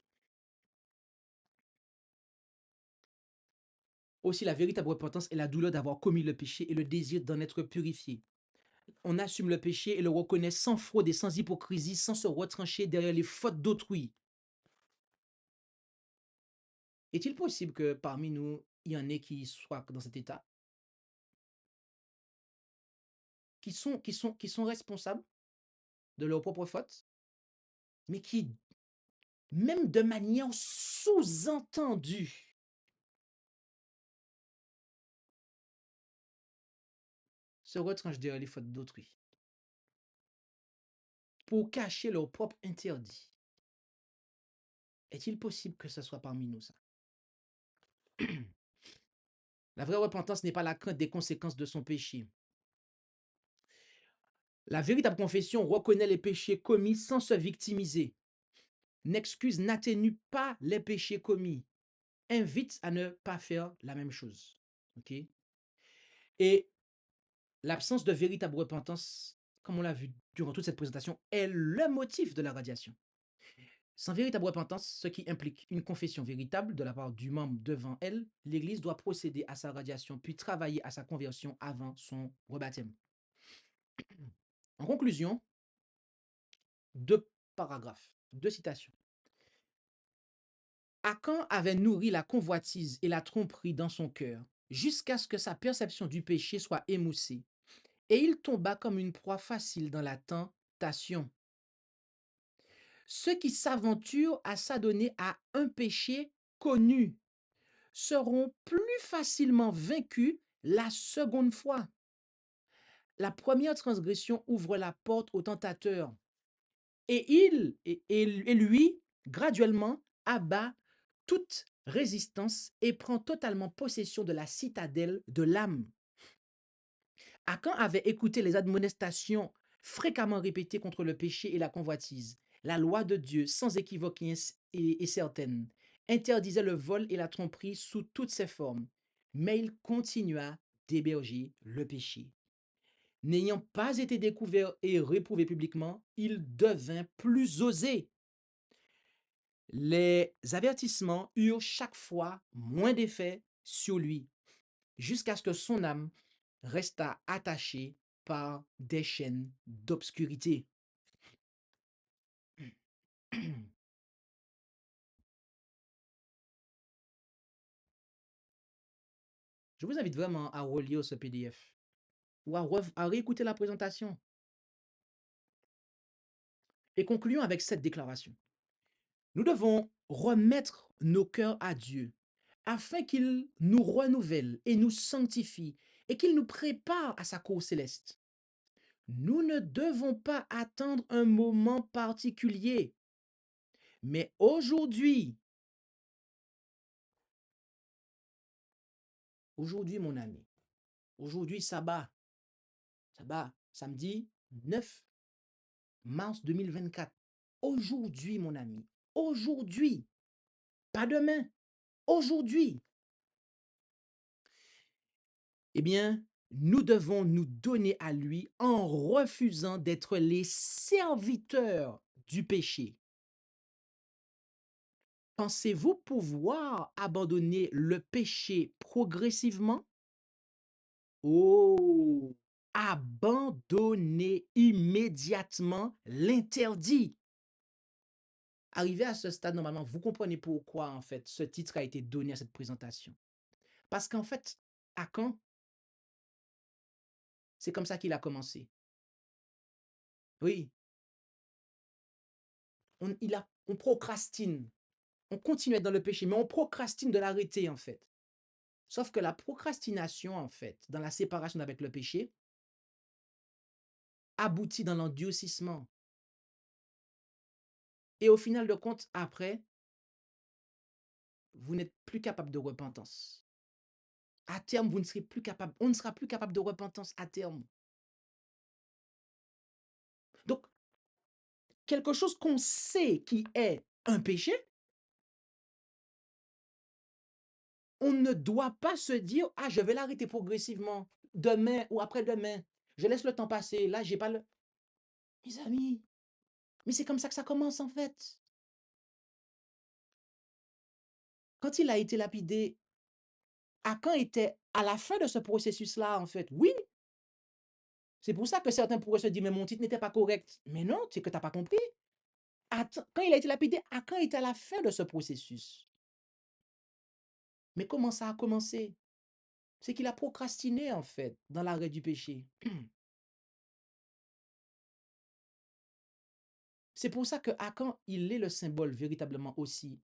Aussi, la véritable repentance est la douleur d'avoir commis le péché et le désir d'en être purifié. On assume le péché et le reconnaît sans fraude et sans hypocrisie, sans se retrancher derrière les fautes d'autrui. Est-il possible que parmi nous, il y en ait qui soient dans cet état, qui sont responsables de leurs propres fautes, mais qui, même de manière sous-entendue, se retranchent derrière les fautes d'autrui pour cacher leurs propres interdits? Est-il possible que ce soit parmi nous, ça? La vraie repentance n'est pas la crainte des conséquences de son péché. La véritable confession reconnaît les péchés commis sans se victimiser. N'excuse, n'atténue pas les péchés commis. Invite à ne pas faire la même chose. Ok? Et l'absence de véritable repentance, comme on l'a vu durant toute cette présentation, est le motif de la radiation. Sans véritable repentance, ce qui implique une confession véritable de la part du membre devant elle, l'Église doit procéder à sa radiation puis travailler à sa conversion avant son rebaptême. En conclusion, 2 paragraphes, 2 citations. Achan avait nourri la convoitise et la tromperie dans son cœur, jusqu'à ce que sa perception du péché soit émoussée, et il tomba comme une proie facile dans la tentation. Ceux qui s'aventurent à s'adonner à un péché connu seront plus facilement vaincus la seconde fois. La première transgression ouvre la porte au tentateur, et lui, graduellement, abat toute résistance et prend totalement possession de la citadelle de l'âme. Achan avait écouté les admonestations fréquemment répétées contre le péché et la convoitise. La loi de Dieu, sans équivoque et certaine, interdisait le vol et la tromperie sous toutes ses formes, mais il continua d'héberger le péché. N'ayant pas été découvert et réprouvé publiquement, il devint plus osé. Les avertissements eurent chaque fois moins d'effet sur lui, jusqu'à ce que son âme resta attachée par des chaînes d'obscurité. Je vous invite vraiment à relire ce PDF ou à réécouter la présentation. Et concluons avec cette déclaration. Nous devons remettre nos cœurs à Dieu afin qu'il nous renouvelle et nous sanctifie et qu'il nous prépare à sa cour céleste. Nous ne devons pas attendre un moment particulier, mais aujourd'hui, mon ami, aujourd'hui, sabbat, samedi 9 mars 2024. Aujourd'hui, mon ami, aujourd'hui, pas demain, aujourd'hui. Eh bien, nous devons nous donner à lui en refusant d'être les serviteurs du péché. Pensez-vous pouvoir abandonner le péché progressivement? Oh, abandonnez immédiatement l'interdit. Arrivé à ce stade, normalement, vous comprenez pourquoi, en fait, ce titre a été donné à cette présentation. Parce qu'en fait, Akan, c'est comme ça qu'il a commencé. Oui, on procrastine. On continue à être dans le péché, mais on procrastine de l'arrêter, en fait. Sauf que la procrastination, en fait, dans la séparation avec le péché, aboutit dans l'endurcissement. Et au final de compte, après, vous n'êtes plus capable de repentance. À terme, vous ne serez plus capable, on ne sera plus capable de repentance à terme. Donc, quelque chose qu'on sait qui est un péché, on ne doit pas se dire, ah, je vais l'arrêter progressivement, demain ou après-demain. Je laisse le temps passer. Là, j'ai pas le. Mes amis, mais c'est comme ça que ça commence en fait. Quand il a été lapidé, Akan était à la fin de ce processus-là, en fait. Oui, c'est pour ça que certains pourraient se dire, mais mon titre n'était pas correct. Mais non, c'est que tu n'as pas compris. Quand il a été lapidé, Akan était à la fin de ce processus. Mais comment ça a commencé? C'est qu'il a procrastiné, en fait, dans l'arrêt du péché. C'est pour ça que Akan, il est le symbole véritablement aussi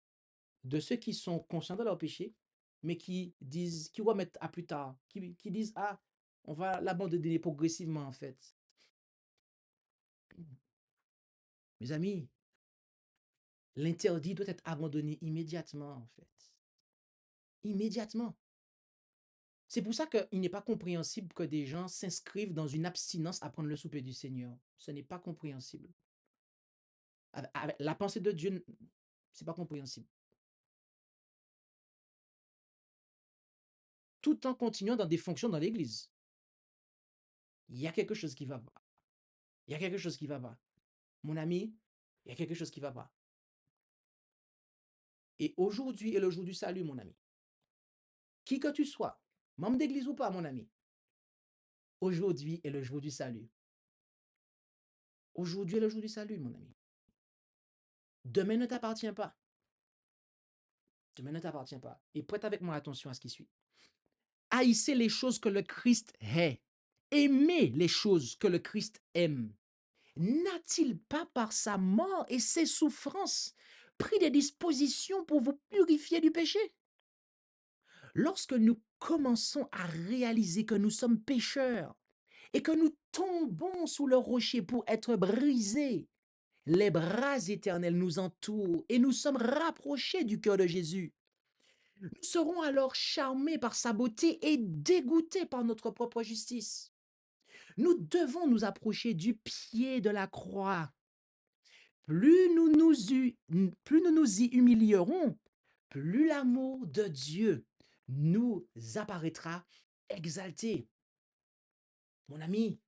de ceux qui sont conscients de leur péché, mais qui disent, qui remettent à plus tard, qui disent, ah, on va l'abandonner progressivement, en fait. Mes amis, l'interdit doit être abandonné immédiatement, en fait. Immédiatement. C'est pour ça qu'il n'est pas compréhensible que des gens s'inscrivent dans une abstinence à prendre le souper du Seigneur. Ce n'est pas compréhensible. Avec la pensée de Dieu, c'est pas compréhensible. Tout en continuant dans des fonctions dans l'Église. Il y a quelque chose qui va pas. Il y a quelque chose qui va pas. Mon ami, il y a quelque chose qui va pas. Et aujourd'hui est le jour du salut, mon ami. Qui que tu sois, membre d'église ou pas, mon ami, aujourd'hui est le jour du salut. Aujourd'hui est le jour du salut, mon ami. Demain ne t'appartient pas. Demain ne t'appartient pas. Et prête avec moi attention à ce qui suit. Haïssez les choses que le Christ hait. Aimez les choses que le Christ aime. N'a-t-il pas par sa mort et ses souffrances pris des dispositions pour vous purifier du péché? Lorsque nous commençons à réaliser que nous sommes pécheurs et que nous tombons sous le rocher pour être brisés, les bras éternels nous entourent et nous sommes rapprochés du cœur de Jésus. Nous serons alors charmés par sa beauté et dégoûtés par notre propre justice. Nous devons nous approcher du pied de la croix. Plus nous nous y humilierons, plus l'amour de Dieu nous apparaîtra exalté. Mon ami,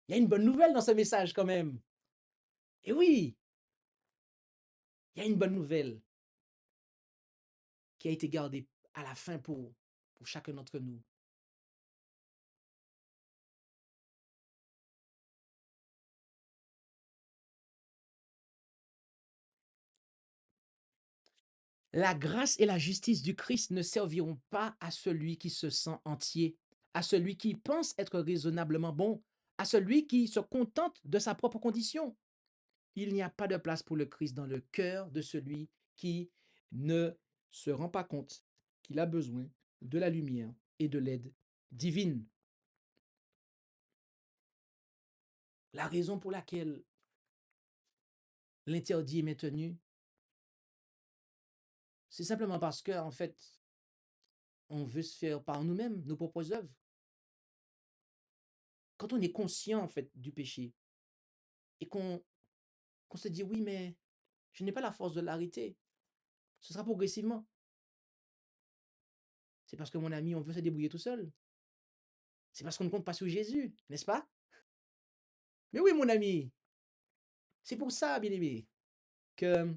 il y a une bonne nouvelle dans ce message quand même. Et oui, il y a une bonne nouvelle qui a été gardée à la fin pour chacun d'entre nous. La grâce et la justice du Christ ne serviront pas à celui qui se sent entier, à celui qui pense être raisonnablement bon, à celui qui se contente de sa propre condition. Il n'y a pas de place pour le Christ dans le cœur de celui qui ne se rend pas compte qu'il a besoin de la lumière et de l'aide divine. La raison pour laquelle l'interdit est maintenu, c'est simplement parce que, en fait, on veut se faire par nous-mêmes nos propres œuvres. Quand on est conscient, en fait, du péché et qu'on se dit, oui, mais je n'ai pas la force de l'arrêter, ce sera progressivement. C'est parce que, mon ami, on veut se débrouiller tout seul. C'est parce qu'on ne compte pas sur Jésus, n'est-ce pas? Mais oui, mon ami, c'est pour ça, bien-aimé, que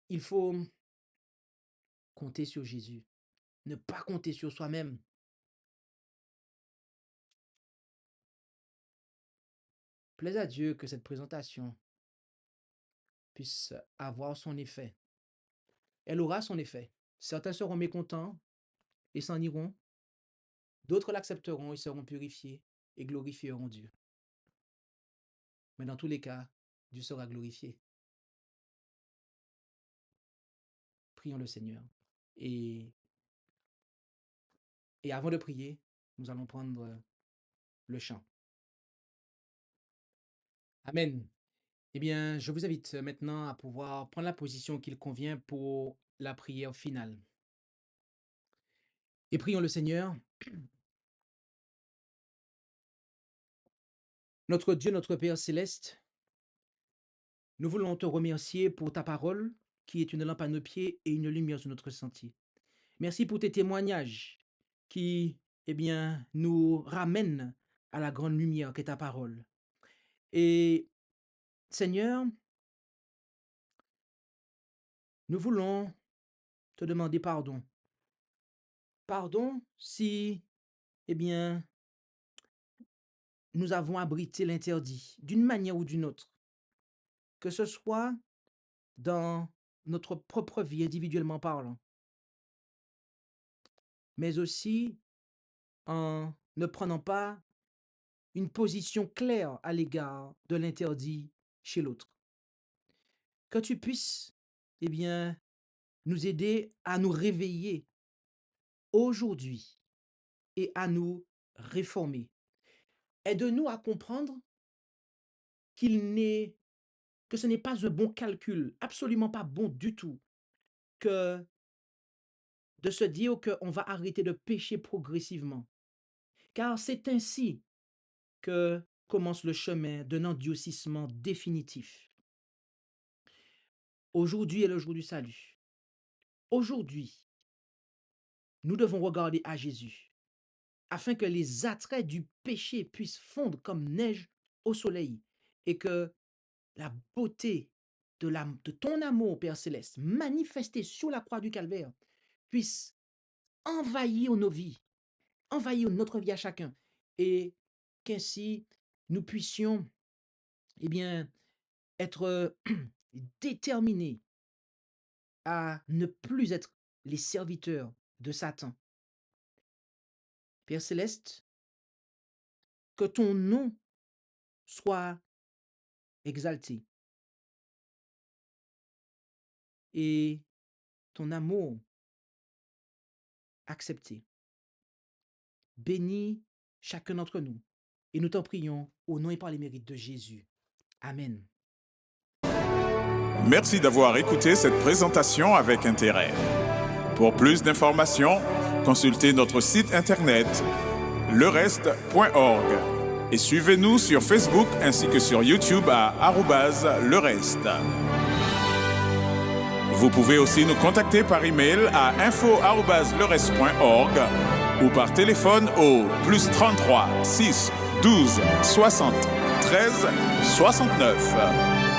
il faut compter sur Jésus, ne pas compter sur soi-même. Plaise à Dieu que cette présentation puisse avoir son effet. Elle aura son effet. Certains seront mécontents et s'en iront. D'autres l'accepteront et seront purifiés et glorifieront Dieu. Mais dans tous les cas, Dieu sera glorifié. Prions le Seigneur. Et avant de prier, nous allons prendre le chant. Amen. Eh bien, je vous invite maintenant à pouvoir prendre la position qu'il convient pour la prière finale. Et prions le Seigneur. Notre Dieu, notre Père céleste, nous voulons te remercier pour ta parole qui est une lampe à nos pieds et une lumière sur notre sentier. Merci pour tes témoignages qui, nous ramènent à la grande lumière qu'est ta parole. Et Seigneur, nous voulons te demander pardon. Pardon si, nous avons abrité l'interdit d'une manière ou d'une autre, que ce soit dans notre propre vie individuellement parlant, mais aussi en ne prenant pas une position claire à l'égard de l'interdit chez l'autre. Que tu puisses, nous aider à nous réveiller aujourd'hui et à nous réformer. Aide-nous à comprendre que ce n'est pas un bon calcul, absolument pas bon du tout, que de se dire qu'on va arrêter de pécher progressivement. Car c'est ainsi que commence le chemin d'un endurcissement définitif. Aujourd'hui est le jour du salut. Aujourd'hui, nous devons regarder à Jésus afin que les attraits du péché puissent fondre comme neige au soleil et que la beauté de ton amour, Père Céleste, manifesté sur la croix du Calvaire, puisse envahir nos vies, envahir notre vie à chacun, et qu'ainsi nous puissions, être déterminés à ne plus être les serviteurs de Satan. Père Céleste, que ton nom soit exalté et ton amour accepté. Bénis chacun d'entre nous et nous t'en prions au nom et par les mérites de Jésus. Amen. Merci d'avoir écouté cette présentation avec intérêt. Pour plus d'informations, consultez notre site internet lereste.org et suivez-nous sur Facebook ainsi que sur YouTube à @lereste. Vous pouvez aussi nous contacter par email à info@lereste.org ou par téléphone au +33 6 12 60 13 69.